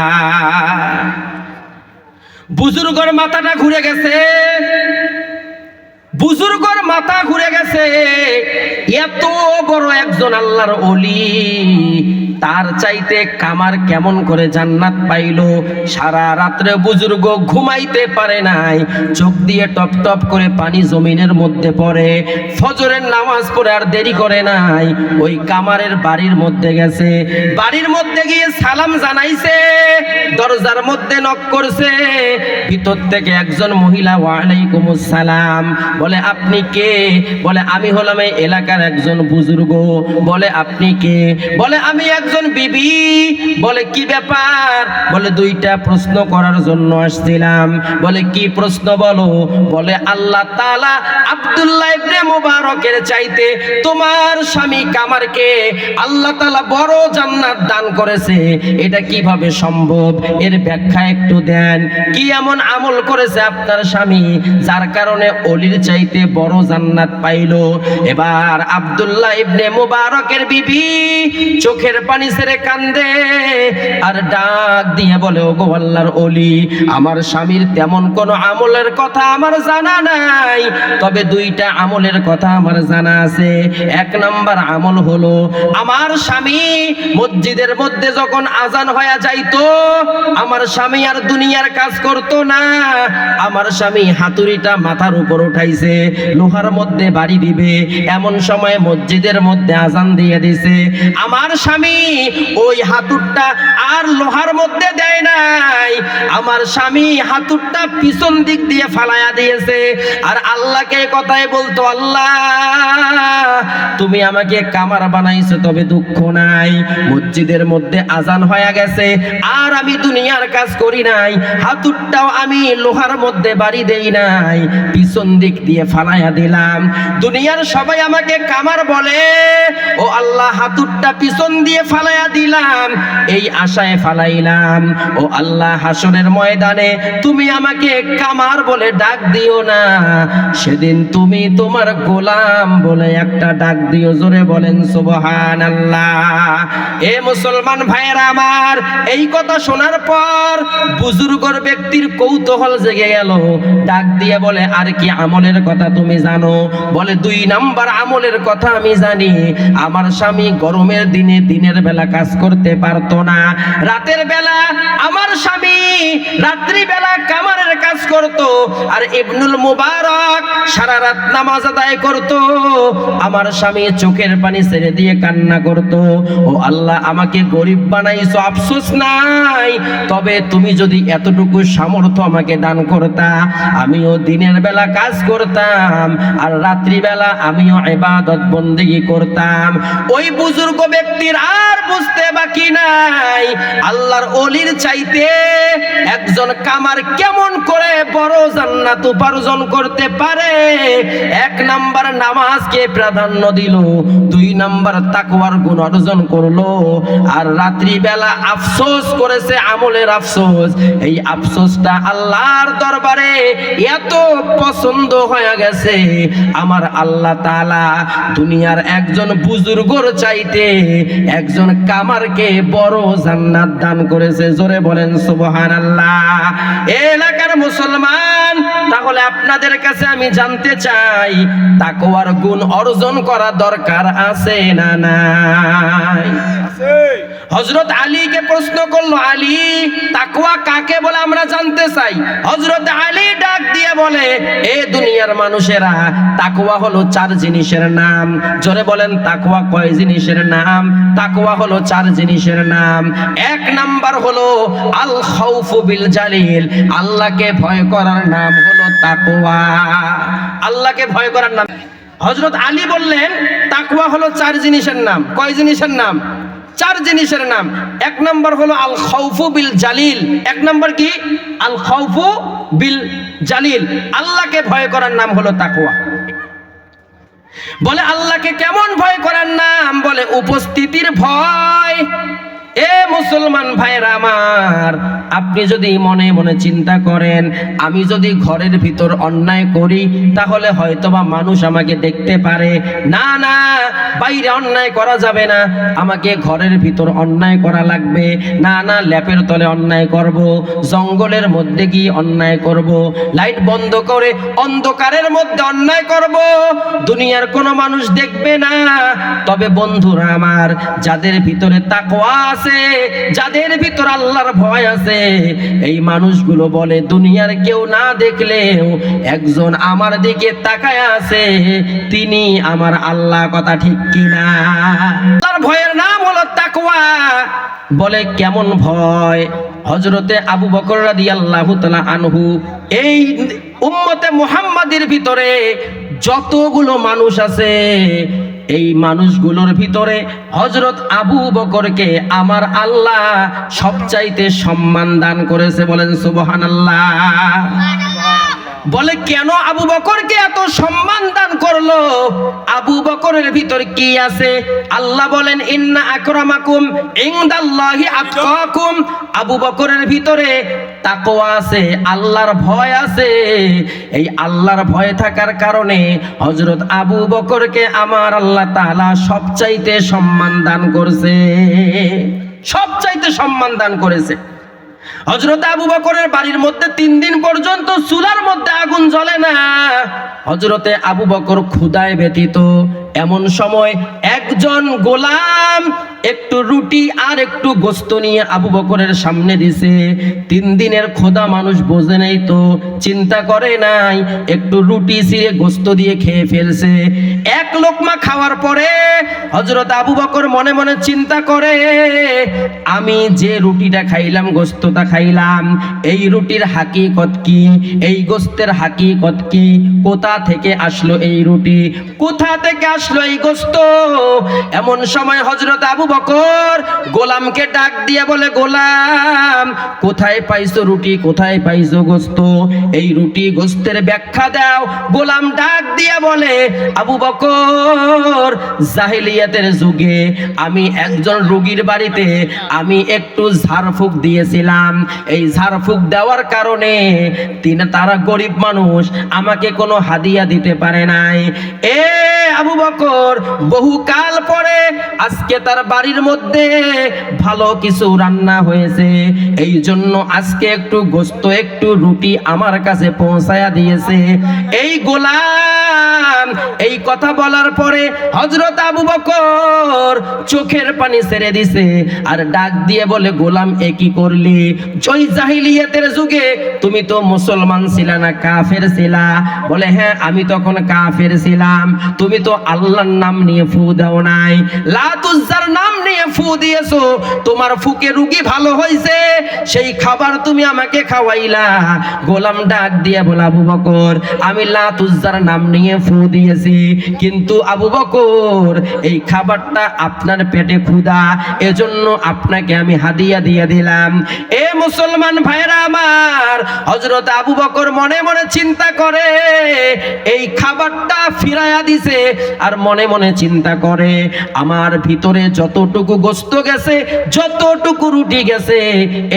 বুজুর্গর মাথাটা ঘুরে গেছে, বুজুর্গর মাথা ঘুরে গেছে। এত বড় একজন আল্লাহর ওলি, তার চাইতে কামার কেমন করে জান্নাত পাইলো? সারা রাত্রে বুজুর্গ ঘুমাইতে পারে নাই, চোখ দিয়ে টপ টপ করে পানি জমিনের মধ্যে পড়ে। ফজরের নামাজ পড়ে আর দেরি করে নাই, ওই কামারের বাড়ির মধ্যে গেছে। বাড়ির মধ্যে গিয়ে সালাম জানাইছে, দরজার মধ্যে নক করছে। ভিতর থেকে একজন মহিলা, ওয়ালাইকুমুস সালাম। বলে আপনি কে? বলে আমি হলাম এই এলাকার একজন বুজুর্গ। বলে আপনি কে? বলে আমি একজন বিবি। বলে কি ব্যাপার? বলে দুইটা প্রশ্ন করার জন্য আসছিলাম। বলে কি প্রশ্ন বলো? বলে আল্লাহ তাআলা আব্দুল্লাহ ইবনে মুবারকের চাইতে তোমার স্বামী কামারকে আল্লাহ তাআলা বড় জান্নাত দান করেছে, এটা কিভাবে সম্ভব? এর ব্যাখ্যা একটু দেন। কি এমন আমল করেছে আপনার স্বামী যার কারণে ওলির চাইতে বড় জান্নাত পাইলো? এবার আব্দুল্লাহ ইবনে মুবারকের বিবি চোখের পানি ছেড়ে কান্দে আর ডাক দিয়ে বলে, ওগো আল্লাহর ওলি, আমার স্বামীর তেমন কোনো আমলের কথা আমার জানা নাই, তবে দুইটা আমলের কথা আমার জানা আছে। এক নাম্বার আমল হলো, আমার স্বামী মসজিদের মধ্যে যখন আজান হয়ে যাইতো, আমার স্বামী আর দুনিয়ার কাজ করতো না। আমার স্বামী হাতুড়িটা মাথার উপর উঠাইছে, লোহার মধ্যে বাড়ি দিবে, এমন সময় মসজিদের মধ্যে আজান দিয়ে দিছে। আমার স্বামী ওই হাতুড়টা আর লোহার মধ্যে দেয় নাই, আমার স্বামী হাতুড়টা পিছন দিক দিয়ে ফালায়া দিয়েছে। আর আল্লাহকে কথাই বলতো, আল্লাহ তুমি আমাকে কামার বানাইছো, তবে দুঃখ নাই, মসজিদের মধ্যে আজান হয়ে গেছে আর আমি দুনিয়ার কাজ করি নাই, হাতুড়টাও আমি লোহার মধ্যে বাড়ি দেই নাই, পিছন দিক দিয়ে ফালায়া দিলাম। দুনিয়ার সবাই আমাকে কামার বলে, ও আল্লাহ হাতুড়টা পিছন দিয়ে ফালায়া দিলাম, এই আশায় ফালাইলাম। ও আল্লাহ, হাসরের ময়দানে তুমি আমাকে কামার বলে ডাক দিও না, সেদিন তুমি তোমার গোলাম বলে একটা ডাক দিও। জোরে বলেন সুবহানাল্লাহ। এ মুসলমান ভাইয়েরা আমার, এই কথা শোনার পর বুজুর্গর ব্যক্তির কৌতূহল জেগে গেল। ডাক দিয়ে বলে, আর কি আমলের কথা তুমি জানো? বলে, 2 নাম্বার আমলের কথা আমি জানি। আমার স্বামী গরমের দিনে দিনের বেলা কাজ করতে পারতো না, রাতের বেলা আমার স্বামী রাত্রি বেলা কামারের কাজ করত। আর ইবনুল মুবারক সারা রাত নামাজ আদায় করত, আমার স্বামী চোখের পানি ছেড়ে দিয়ে কান্না করত। ও আল্লাহ, আমাকে গরিব বানাইছো, আফসোস নাই, তবে তুমি যদি এতটুকু সামর্থ্য আমাকে দান করতা, আমিও দিনের বেলা কাজ করতাম আর রাত্রি বেলা আমিও ইবাদত বন্দেগী করতাম। ওই বুজুর্গ ব্যক্তির আর বুঝতে বাকি নাই, আল্লাহর ওলির চাইতে একজন কামার কেমন করে বড় জান্নাত উপার্জন করতে পারে। 1 নাম্বার নামাজকে প্রাধান্য দিল, 2 নাম্বার তাকওয়ার গুণ অর্জন করলো, আর রাত্রি বেলা আফসোস করেছে, আমলের আফসোস। এই আফসোসটা আল্লাহর দরবারে এত পছন্দ হয়ে গেছে, আমার আল্লাহ তাআলা দুনিয়ার একজন বুজুর্গর চাইতে একজন কামারকে বড় জান্নাত দান করেছে। জোরে বলেন সুবহানাল্লাহ। এলাকার মুসলমান, তাহলে আপনাদের কাছে আমি জানতে চাই, তাকওয়ার গুণ অর্জন করা দরকার আছে না নাই? হযরত আলীকে প্রশ্ন করলো, আলী তাকওয়া কাকে বলে আমরা জানতে চাই। হযরত আলী ডাক দিয়ে বলে, এ দুনিয়ার মানুষেরা, তাকওয়া হলো 4 জিনিসের নাম। জোরে বলেন, তাকওয়া কয় জিনিসের নাম? তাকওয়া হলো 4 জিনিসের নাম। 1 নাম্বার হলো আল খাউফু বিল জালিল, আল্লাহকে ভয় করার নাম হলো তাকওয়া। আল্লাহকে ভয় করার নাম। হযরত আলী বললেন তাকওয়া হলো 4 জিনিসের নাম। কয় জিনিসের নাম? 4 জিনিসের নাম। 1 নাম্বার হলো আল খাউফু বিল জালিল। 1 নাম্বার কি? আল খাউফু বিল জালিল, আল্লাহকে ভয় করার নাম হলো তাকওয়া। বলে আল্লাহকে কেমন ভয় করার নাম? বলে উপস্থিতির ভয়। এ মুসলমান ভাইরা আমার, আপনি যদি মনে মনে চিন্তা করেন আমি যদি ঘরের ভিতর অন্যায় করি তাহলে হয়তোবা মানুষ আমাকে দেখতে পারে, না না, বাইরে অন্যায় করা যাবে না, আমাকে ঘরের ভিতর অন্যায় করা লাগবে, না না, ল্যাপের তলে অন্যায় করব, জঙ্গলের মধ্যে গিয়ে অন্যায় করব, লাইট বন্ধ করে অন্ধকারের মধ্যে অন্যায় করব, দুনিয়ার কোনো মানুষ দেখবে না। তবে বন্ধুরা আমার, যাদের ভিতরে তাকওয়া আছে, যাদের ভিতর আল্লাহর ভয় আছে, এই মানুষগুলো বলে দুনিয়ার কেউ না দেখলেও একজন আমার দিকে তাকায় আছে, তিনি আমার আল্লাহ। কথা ঠিক কিনা? আল্লাহর ভয়ের নাম হলো তাকওয়া। বলে কেমন ভয়? হযরতে আবু বকর রাদিয়াল্লাহু তাআলা আনহু, এই উম্মতে মুহাম্মাদের ভিতরে যতগুলো মানুষ আছে, এই মানুষগুলোর ভিতরে হযরত আবু বকরকে আমার আল্লাহ সবচাইতে সম্মান দান করেছে। বলেন সুবহানাল্লাহ। বলে কেন আবু বকরকে এত সম্মান দান করলো? আবু বকরের ভিতর কি আছে? আল্লাহ বলেন ইন্না আকরামাকুম ইনদাল্লাহি আতকাকুম। আবু বকরের ভিতরে তাকওয়া আছে, আল্লাহর ভয় আছে। এই আল্লাহর ভয় থাকার কারণে হযরত আবু বকরকে আমার আল্লাহ তাআলা সবচাইতে সম্মান দান করছে, সবচাইতে সম্মান দান করেছে। হযরত আবু বকরের বাড়ির মধ্যে 3 দিন পর্যন্ত চুলার মধ্যে আগুন জ্বলে না। হযরতে আবু বকর ক্ষুধায় ব্যথিত। এমন সময় একজন গোলাম একটু রুটি আর একটু গোশত নিয়ে আবু বকরের সামনে দিছে। 3 দিনের ক্ষুধা মানুষ বোঝে নাই তো, চিন্তা করে নাই, একটু রুটি ছিঁড়ে গোশত দিয়ে খেয়ে ফেলছে। 1 লোকমা খাওয়ার পরে হযরত আবু বকর মনে মনে চিন্তা করে, আমি যে রুটিটা খাইলাম, গোশতটা খাইলাম, এই রুটির হাকিকত কি? এই গোশতের হাকিকত কি? কোথা থেকে আসলো এই রুটি? কোথা থেকে আসলো এই গোশত? এমন সময় হযরত আবু বকর গোলামকে ডাক দিয়ে বলে, গোলাম, কোথায় পাইছো রুটি, কোথায় পাইছো গোশত? এই রুটি গোশতের ব্যাখ্যা দাও। গোলাম ডাক দিয়ে বলে, আবু বকর, জাহেলিয়াতের যুগে আমি একজন রোগীর বাড়িতে আমি একটু ঝাড়ফুঁক দিয়েছিলাম। এই ঝাড়ফুঁক দেওয়ার কারণে তারা গরিব মানুষ, আমাকে কোনো হাদিয়া দিতে পারে নাই। এ আবু বকর, বহুকাল পরে আজকে তার বাড়ির মধ্যে ভালো কিছু রান্না হয়েছে, এই জন্য আজকে একটু গোশত, একটু রুটি আমার কাছে পৌঁছায়া দিয়েছে। এই গোলাম এই কথা বলার পরে হযরত আবু বকর চোখের পানি ছেড়ে দিছে আর ডাক দিয়ে বলে, গোলাম, এ কি করলি? ওই জাহিলিয়াতের যুগে তুমি তো মুসলমান ছিলা না, কাফের ছিলা? বলে, হ্যাঁ, আমি তখন কাফের ছিলাম। তুমি তো আল্লাহর নাম নিয়ে ফু দাও নাই, লাত উজ্জার নাম নিয়ে ফু দিয়েছো, তোমার ফুকে রোগী ভালো হয়েছে, সেই খাবার তুমি আমাকে খাওয়াইলা। গোলাম ডাক দিয়ে বলে, আবু বকর, আমি লাত উজ্জার নাম নিয়ে ফু দিয়েছি, কিন্তু আবু বকর, এই খাবারটা আপনার পেটে ক্ষুধা, এজন্য আপনাকে আমি হাদিয়া দিয়ে দিলাম। এ মুসলমান ভাইরা আমার, হযরত আবু বকর মনে মনে চিন্তা করে, এই খাবারটা ফিরাইয়া দিছে, আর মনে মনে চিন্তা করে, আমার ভিতরে যতটুকু গোশত গেছে, যতটুকু রুটি গেছে,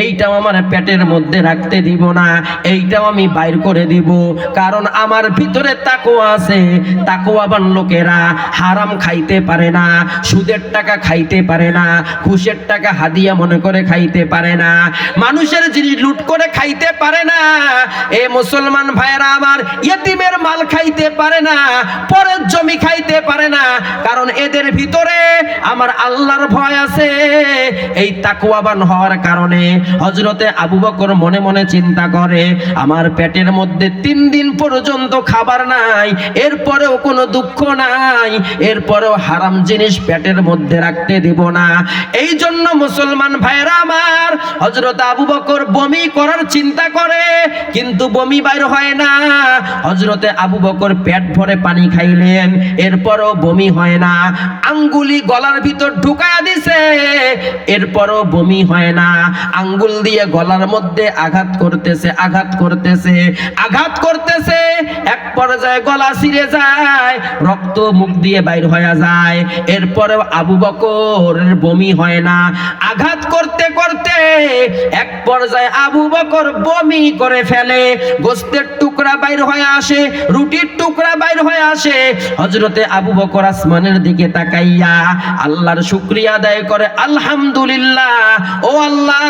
এইটাও আমার পেটের মধ্যে রাখতে দিব না, এইটাও আমি বাইর করে দিব, কারণ আমার ভিতরে তাকওয়া আছে। তাকওয়াবান লোকেরা হারাম খাইতে পারে না, সুদের টাকা খাইতে পারে না, ঘুষের টাকা হাদিয়া মনে করে খাইতে পারে না, মানুষের জিনিস লুট করে খাইতে পারে না, এ মুসলমান ভাইরা আমার, ইয়েতিমের মাল খাইতে পারে না, পরের জমি খাইতে পারে না, কারণ এদের ভিতরে আমার আল্লাহর ভয় আছে। এই তাকওয়াবান হওয়ার কারণে হযরতে আবু বকর মনে মনে চিন্তা করে, আমার পেটের মধ্যে 3 দিন পর্যন্ত খাবার নাই, এরপরেও কোনো দুঃখ নাই, এরপরেও হারাম জিনিস পেটের মধ্যে রাখতে দেব না। এই জন্য মুসলমান ভাইরা আমার, হযরত আবু বকর বমি করার চিন্তা করে, কিন্তু বমি বাইর হয় না। হযরতে আবু বকর পেট ভরে পানি খাইলেন, এরপরও বমি হয় না। আঙ্গুলি গলার ভিতর ঢুকায়া দিছে, এরপরও বমি হয় না। আঙ্গুল দিয়ে গলার মধ্যে আঘাত করতেছে, আঘাত করতেছে, আঘাত করতেছে, এক পর্যায়ে গলা ছিঁড়ে যায়, রক্ত মুখ দিয়ে বাইর হয়ে যায়, এরপরেও আবু বকরের বমি হয় না। আঘাত করতে করতে এক পর্যায়ে আবু বকর বমি করে ফেলে, গোস্তের টুকরা বাইর হয়ে আসে, রুটির টুকরা বাইর হয়ে আসে। হযরতে আবু বকর আসমানের দিকে তাকাইয়া আল্লাহর শুকরিয়া আদায় করে, আলহামদুলিল্লাহ, ও আল্লাহ,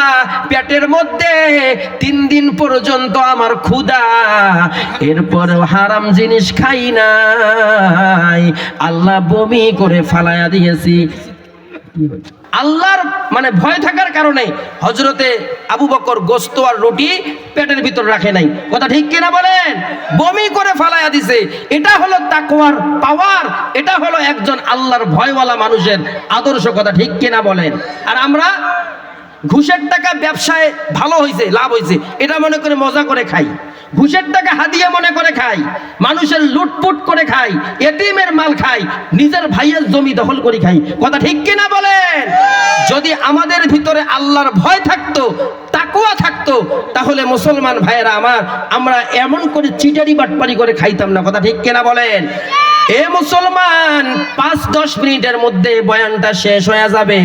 পেটের মধ্যে 3 দিন পর্যন্ত আমার ক্ষুধা, এরপরেও হারাম জিনিস খাই নাই, আল্লাহ বমি করে ফালায়া দিয়েছি। আল্লাহর মানে ভয় থাকার কারণে হযরতে আবু বকর গোস্ত আর রুটি পেটের ভিতর রাখে নাই। কথা ঠিক কিনা বলেন? বমি করে ফালায়া দিছে। এটা হলো তাকওয়ার পাওয়ার, এটা হলো একজন আল্লাহর ভয়ওয়ালা মানুষের আদর্শ। কথা ঠিক কিনা বলেন? আর আমরা ঘুষের টাকা ব্যবসায় ভালো হয়েছে, লাভ হয়েছে, এটা মনে করে মজা করে খাই, ঘুষের টাকা হাদিয়া মনে করে খাই, মানুষের লুটপুট করে খাই, এতিমের মাল খাই, নিজের ভাইয়ের জমি দখল করে খাই। কথা ঠিক কিনা বলেন? যদি আমাদের ভিতরে আল্লাহর ভয় থাকতো, তাকওয়া থাকতো, তাহলে মুসলমান ভাইয়েরা আমার, আমরা এমন করে চিটারি বাটপারি করে খাইতাম না। কথা ঠিক কিনা বলেন? এ মুসলমান, 5-10 মিনিটের মধ্যে বয়ানটা শেষ হয়ে যাবে।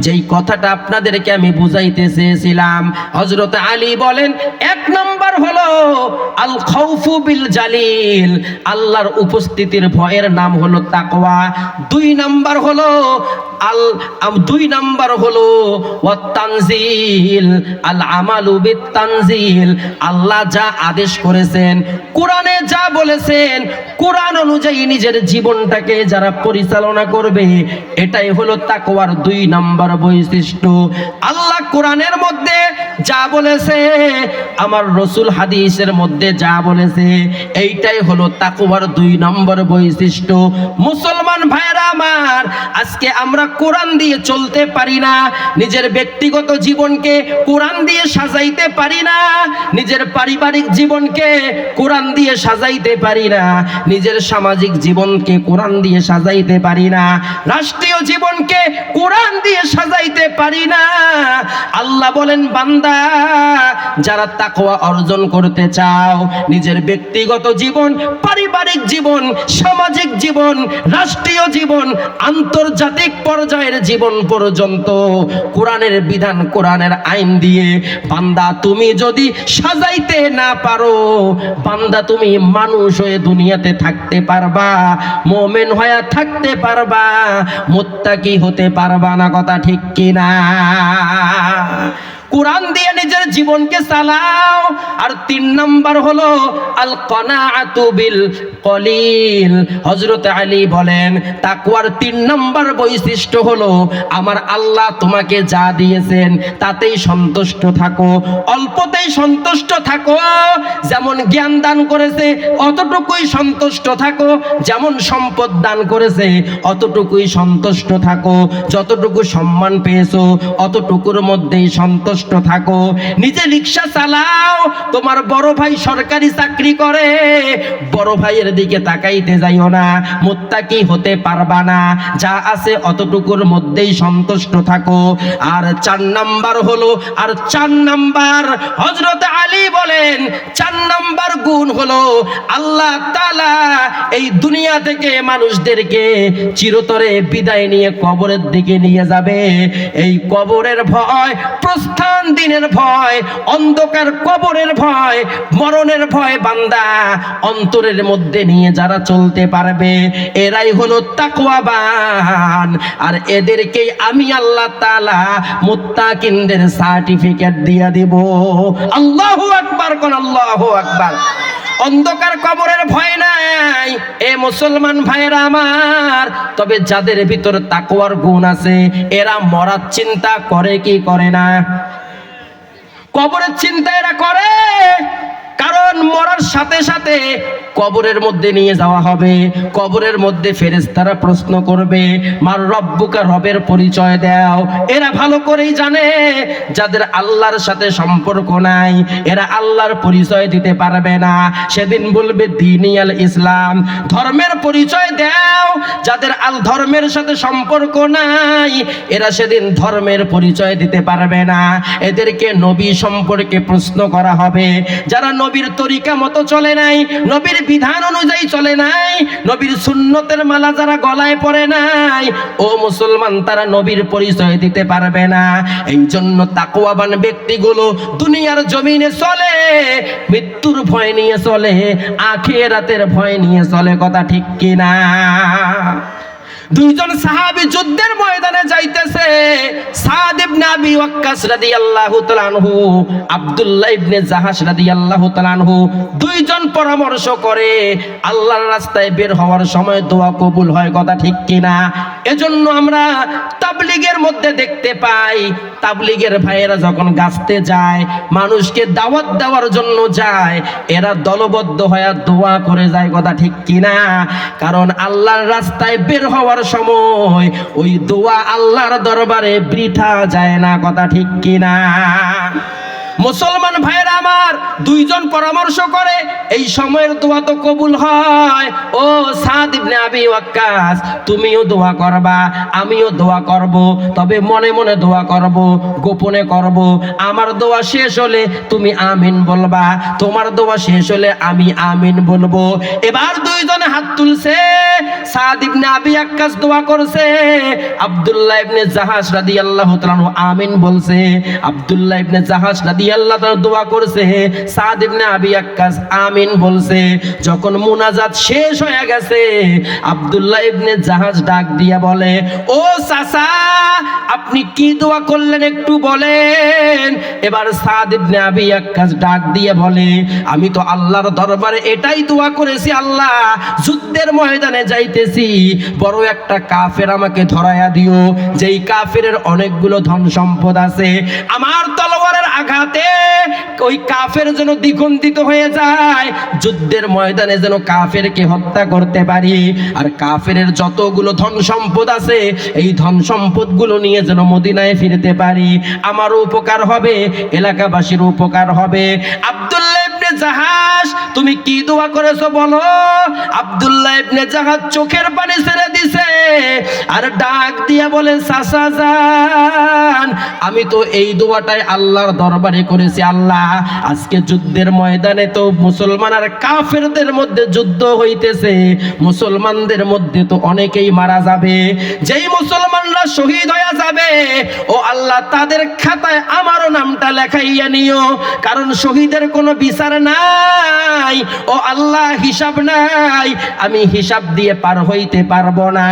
যেই কথাটা আপনাদেরকে আমি বুঝাইতে চেয়েছিলাম, হযরত আলী বলেন, 1 নম্বর হলো আল খাউফু বিল জালিল, আল্লাহর উপস্থিতির ভয়ের নাম হলো তাকওয়া। 2 নম্বর হলো ওয়াত তানজিল, আল আমালু বিত তানজিল, আল্লাহ যা আদেশ করেছেন, কোরআনে যা বলেছেন, কোরআন অনুযায়ী নিজের জীবনটাকে যারা পরিচালনা করবে, এটাই হলো তাকওয়ার 2 নম্বর বৈশিষ্ট্য। আল্লাহ কোরআনের মধ্যে যা বলেছে, আমার রাসূল হাদিসের মধ্যে যা বলেছে, এইটাই হলো তাকওয়ার 2 নম্বর বৈশিষ্ট্য। মুসলমান ভাইরা আমার, আজকে আমরা কোরআন দিয়ে চলতে পারি না, নিজের ব্যক্তিগত জীবনকে কোরআন দিয়ে সাজাইতে পারি না, নিজের পারিবারিক জীবনকে কোরআন দিয়ে সাজাইতে পারি না, নিজের সামাজিক জীবনকে কোরআন দিয়ে সাজাইতে পারি না, রাষ্ট্রীয় জীবনকে কোরআন দিয়ে সাজাইতে পারি না। আল্লাহ বলেন, বান্দা, যারা তাকওয়া অর্জন করতে চাও, নিজের ব্যক্তিগত জীবন, পারিবারিক জীবন, সামাজিক জীবন, রাষ্ট্রীয় জীবন, আন্তর্জাতিক পর্যায়ের জীবন পর্যন্ত কোরআনের বিধান, কোরআনের আইন দিয়ে বান্দা তুমি যদি সাজাইতে না পারো, বান্দা তুমি মানুষ হয়ে দুনিয়াতে থাকতে পারবা, মুমিন হয়ে থাকতে পারবা, মুত্তাকি হতে পারবা না। কথা ঠিক কিনা? কোরআন দিয়ে নিজের জীবনকে চালাও। আর 3 নাম্বার হলো আল কানাআতু বিল কলিল। হযরত আলী বলেন, তাকওয়ার 3 নাম্বার বৈশিষ্ট্য হলো, আমার আল্লাহ তোমাকে যা দিয়েছেন তাতেই সন্তুষ্ট থাকো, অল্পতেই সন্তুষ্ট থাকো। যেমন জ্ঞান দান করেছে অতটুকুই সন্তুষ্ট থাকো, যেমন সম্পদ দান করেছে অতটুকুই সন্তুষ্ট থাকো, যতটুকু সম্মান পেয়েছো অতটুকুর মধ্যেই সন্তুষ্ট থাকো। নিজে রিকশা চালাও, তোমার বড় ভাই সরকারি চাকরি করে, বড় ভাইয়ের দিকে তাকাইতে যাইও না, মুত্তাকি হতে পারবা না। যা আছে অতটুকুর মধ্যেই সন্তুষ্ট থাকো। আর 4 নাম্বার হলো, আর 4 নাম্বার হযরত আলী বলেন, 4 নাম্বার গুণ হলো, আল্লাহ তাআলা এই দুনিয়া থেকে মানুষদেরকে চিরতরে বিদায় নিয়ে কবরের দিকে নিয়ে যাবে। এই কবরের ভয়, প্রস্থান দুইজন দিনের ভয়, অন্ধকার কবরের ভয়, মরণের ভয় বান্দা অন্তরের মধ্যে নিয়ে যারা চলতে পারবে এরাই হলো তাকওয়াবান। আর এদেরকেই আমি আল্লাহ তাআলা মুত্তাকিনদের সার্টিফিকেট দিয়ে দেব। আল্লাহু আকবার, কোন আল্লাহু আকবার। অন্ধকার কবরের ভয় নাই এ মুসলমান ভাইরা আমার। তবে যাদের ভিতর তাকওয়ার গুণ আছে এরা মরার চিন্তা করে কি করে না? কবরের চিন্তা এরা করে, কারণ মরার সাথে সাথে কবরের মধ্যে নিয়ে যাওয়া হবে। কবরের মধ্যে ফেরেশতারা প্রশ্ন করবে, মার রব্বুকা, রবের পরিচয় দাও। এরা ভালো করেই জানে যাদের আল্লাহর সাথে সম্পর্ক নাই এরা আল্লাহর পরিচয় দিতে পারবে না। সেদিন বলবে দীনিয়াল ইসলাম, ধর্মের পরিচয় দাও। যাদের ধর্মের সাথে সম্পর্ক নাই এরা সেদিন ধর্মের পরিচয় দিতে পারবে না। এদেরকে নবী সম্পর্কে প্রশ্ন করা হবে। যারা নবীর তরিকা মতো চলে নাই, নবীর বিধান অনুযায়ী চলে নাই, নবীর সুন্নতের মালা যারা গলায় পড়ে নাই, ও মুসলমান, তারা নবীর পরিচয় দিতে পারবে না। এই জন্য তাকওয়াবান ব্যক্তিগুলো দুনিয়ার জমিনে চলে মৃত্যুর ভয় নিয়ে চলে, আখিরাতের ভয় নিয়ে চলে। কথা ঠিক কিনা? দুইজন সাহাবী যুদ্ধের ময়দানে যাইতেছে। সাদ ইবনে আবি ওয়াক্কাস রাদিয়াল্লাহু তাআলা আনহু, আব্দুল্লাহ ইবনে জাহাশ রাদিয়াল্লাহু তাআলা আনহু, দুইজন পরামর্শ করে আল্লাহর রাস্তায় বের হওয়ার সময় দোয়া কবুল হয়। কথা ঠিক কিনা? এজন্য আমরা তাবলীগের মধ্যে দেখতে পাই, তাবলীগের ভাইয়েরা যখন গাছতে যায়, মানুষকে দাওয়াত দেওয়ার জন্য যায়, এরা দলবদ্ধ হয়ে দোয়া করে যায়। কথা ঠিক কিনা? কারণ আল্লাহর রাস্তায় বের হওয়ার সময় ওই দোয়া আল্লাহর দরবারে বৃথা যায় না। কথা ঠিক কিনা? মুসলমান ভাইরা আমার, দুইজন পরামর্শ করে এই সময়ের দোয়া তো কবুল হয়। ও সাদ ইবনে আবি ওয়াক্কাস, তুমিও দোয়া করবা, আমিও দোয়া করব, তবে মনে মনে দোয়া করব, গোপনে করব। আমার দোয়া শেষ হলে তুমি আমিন বলবা, তোমার দোয়া শেষ হলে আমি আমিন বলবো। এবার দুইজনে হাত তুলছে। সাদ ইবনে আবি ওয়াক্কাস দোয়া করছে, আব্দুল্লাহ ইবনে জাহাশ রাদিয়াল্লাহু তাআলা আমিন বলছে। আব্দুল্লাহ ইবনে জাহাশ রাদিয়াল্লাহু তাআলা দোয়া করছে, সাদ ইবনে আবি ওয়াক্কাস আমিন বলছে। যখন মুনাজাত শেষ হয়ে গেছে, আব্দুল্লাহ ইবনে জাহাশ ডাক দিয়া বলে, ও চাচা, আপনি কি দোয়া করলেন একটু বলেন। এবার সাদ ইবনে আবি ওয়াক্কাস ডাক দিয়ে বলে, আমি তো আল্লাহর দরবারে এটাই দোয়া করেছি, আল্লাহ, যুদ্ধের ময়দানে যাইতেছি, বড় একটা কাফের আমাকে ধরায়া দিও, যেই কাফেরের অনেকগুলো ধন সম্পদ আছে, আমার তলোয়ারের আঘাতে ওই কাফের যেন দ্বিগুণিত হয়ে যায়, যুদ্ধের ময়দানে যেন কাফেরকে হত্যা করতে পারি, আর কাফের যতগুলো ধন সম্পদ আছে এই ধন সম্পদ গুলো নিয়ে যেন মদিনায় ফিরতে পারি। আমারও উপকার হবে, এলাকাবাসীর উপকার হবে। আব্দুল্লাহ ইবনে জাহাশ, তুমি কি দোয়া করেছো বলো। আব্দুল্লাহ ইবনে জাহাশ চোখের পানি ছেড়ে দিছে আর ডাক দিয়ে বলে, চাচা যান, আমি তো এই দোয়াটাই আল্লাহর দরবারে করেছি, আল্লাহ, আজকে যুদ্ধের ময়দানে তো মুসলমান আর কাফেরদের মধ্যে যুদ্ধ হইতেছে, মুসলমানদের মধ্যে তো অনেকেই মারা যাবে, যেই মুসলমানরা শহীদ হয়ে যাবে, ও আল্লাহ, তাদের খাতায় আমারও নামটা লেখাইয়া নিও, কারণ শহীদের কোনো বিচার নাই, ও আল্লাহ, হিসাব নাই, আমি হিসাব দিয়ে পার হইতে পারবো না।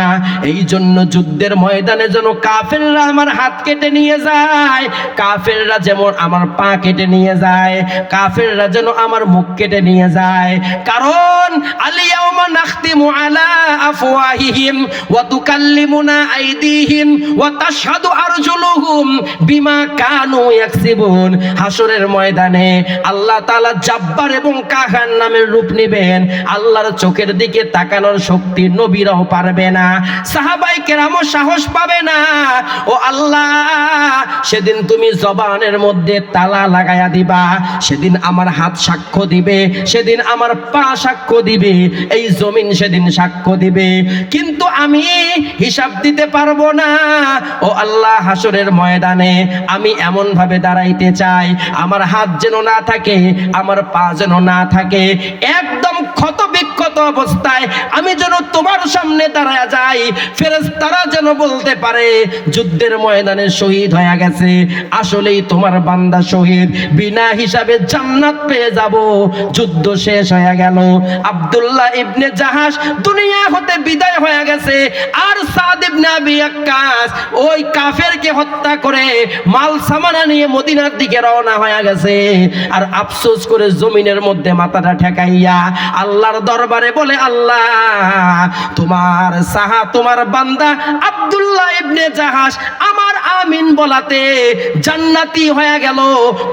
এই জন্য যুদ্ধের ময়দানে যেন কাফেররা আমার হাত কেটে নিয়ে যায়, কাফেররা যেমন আমার পা কেটে নিয়ে যায়, কাফেররা যেন আমার মুখ কেটে নিয়ে যায়, কারণ আলিয়াউমা নাখতিমু আলা আফওয়াহিহিম ওয়া তুকাল্লিমুনা আইদিহিম ওয়া তাশহাদু আরজুলুহুম বিমা কানু ইয়াকসিবুন। হাসরের ময়দানে আল্লাহ তাআলা জাব্বার এবং কাহার নামের রূপ নেবেন, আল্লাহর চোখের দিকে তাকানোর শক্তি নবীরাও পারবে না, সাহাবায়ে কেরামও সাহস পাবে না। ও আল্লাহ, সেদিন তুমি জবানের মধ্যে তালা লাগায়া দিবা, সেদিন আমার হাত সাক্ষ্য দিবে, সেদিন আমার পা সাক্ষ্য দিবে, এই জমিন সেদিন সাক্ষ্য দিবে, কিন্তু আমি হিসাব দিতে পারবো না। ও আল্লাহ, হাসরের ময়দানে আমি এমন ভাবে দাঁড়াইতে চাই, আমার হাত যেন না থাকে, আমার পা যেন না থাকে, একদম ক্ষত বিক্ষত মতো অবস্থায় আমি যেন তোমার সামনে দাঁড়ায় যাই, ফেরেশতারা যেন বলতে পারে যুদ্ধের ময়দানে শহীদ হয়ে গেছে, আসলেই তোমার বান্দা শহীদ, বিনা হিসাবে জান্নাত পেয়ে যাব। যুদ্ধ শেষ হয়ে গেল, আব্দুল্লাহ ইবনে জাহাশ দুনিয়া হতে বিদায় হয়ে গেছে, আর সাদ ইবনে আবি ওয়াক্কাস ওই কাফেরকে হত্যা করে মাল সামানা নিয়ে মদিনার দিকে রওনা হয়ে গেছে। আর আফসোস করে জমিনের মধ্যে মাথাটা ঠেকাইয়া আল্লাহর দরবারে বলে, আল্লাহ তোমার তোমার বান্দা আব্দুল্লাহ ইবনে জাহাশ আমার আমিন বলাতে জান্নাতি হয়ে গেল,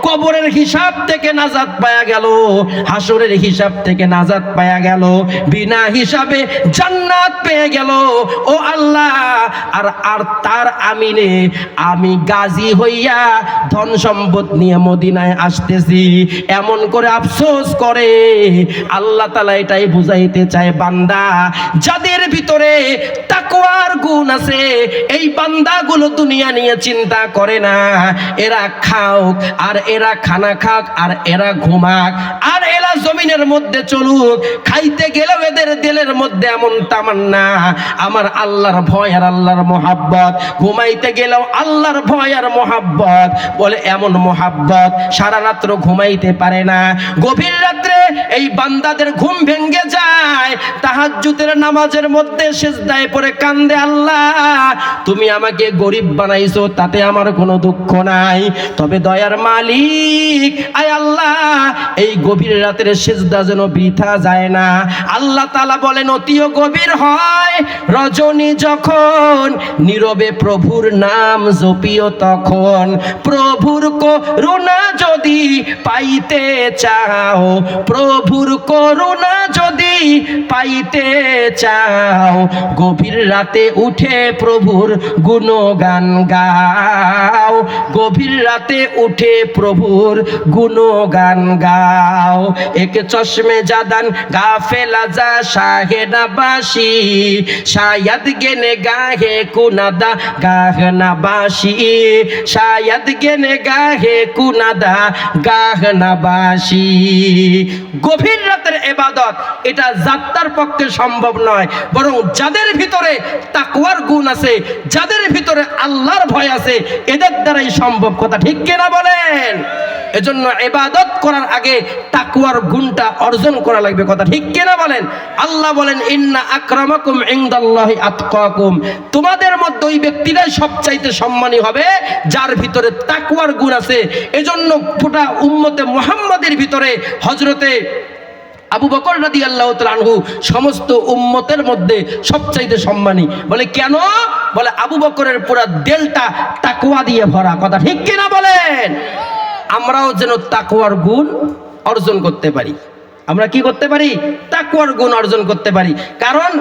কবরের হিসাব থেকে নাজাত পায়া গেল, হাসরের হিসাব থেকে নাজাত পায়া গেল, বিনা হিসাবে জান্নাত পেয়ে গেল। ও আল্লাহ, আর তার আমিনে আমি গাজী হইয়া ধন সম্পদ নিয়ে মদিনায় আসতেছি, এমন করে আফসোস করে। আল্লাহ তাআলা এটাই বুঝাইতে চায়, বান্দা যাদের ভিতরে তাকওয়ার গুণ আছে এই বান্দাগুলো দুনিয়া নিয়ে চিন্তা করে না। এরা খাওক আর এরা খানা খাক আর এরা ঘুমাক আর এরা জমিনের মধ্যে চলুক, খাইতে গেলেও এদের দিলের মধ্যে এমন তামান্না আমার আল্লাহর ভয় আর আল্লাহর মোহাব্বত, ঘুমাইতে গেলেও আল্লাহর ভয় আর মোহাব্বত, বলে এমন মোহাব্বত সারা রাত্র ঘুমাইতে পারে না। গভীর রাত্রে এই বান্দাদের ঘুম ভেঙে যায়, তাহাজ্জুদের নামাজের মধ্যে সিজদায় পড়ে কান্দে, আল্লাহ তুমি আমাকে গরিব বানাইছো, তাতে আমার কোনো দুঃখ নাই, তবে দয়ার মালিক আয় আল্লাহ এই গভীর রাতের সিজদা যেন বৃথা যায় না। আল্লাহ তাআলা বলেন, অতিও গভীর হয় রজনী যখন, নীরবে প্রভুর নাম জপিও তখন, প্রভুর করুণা যদি পাইতে চাও, প্রভুর করুণা যদি পাইতে চাও, গভীর রাতে উঠে প্রভুর গুণগান গাও, গভীর রাতে উঠে প্রভুর গুণগান গাও। একে চশমে জাদান গাফেলা যা শাহেদাবাসী, শায়াদ গেনে গাহে কুনাদা গাহনাবাসী, শায়াদ গেনে গাহে কুনাদা গাহনাবাসী। গভীর রাতের ইবাদত এটা যাত্রার পক্ষে সম্ভব নয়, বরং যাদের ভিতরে তাকওয়ার গুণ আছে, যাদের ভিতরে আল্লাহর ভয় আছে, এদের দ্বারাই সম্ভব। কথা ঠিক কিনা বলেন? এজন্য ইবাদত করার আগে তাকওয়ার গুণটা অর্জন করা লাগবে। কথা ঠিক কিনা বলেন? আল্লাহ বলেন, ইন্না আকরামাকুম ইনদাল্লাহি আতকাকুম, তোমাদের মধ্যে ওই ব্যক্তিটাই সবচাইতে সম্মানী হবে যার ভিতরে তাকওয়ার গুণ আছে। এজন্য গোটা উম্মতে মুহাম্মাদের ভিতরে হযরতে আবু বকর রাদিয়াল্লাহু তাআলা আনহু সমস্ত উম্মতের মধ্যে সবচাইতে সম্মানী। বলে কেন? বলে আবু বকরের পুরা দিলটা তাকওয়া দিয়ে ভরা। কথা ঠিক কিনা বলেন? আমরাও যেন তাকওয়ার গুণ অর্জন করতে পারি। আমরা কি করতে পারি? তাকওয়ার গুণ অর্জন করতে পারি। কারণ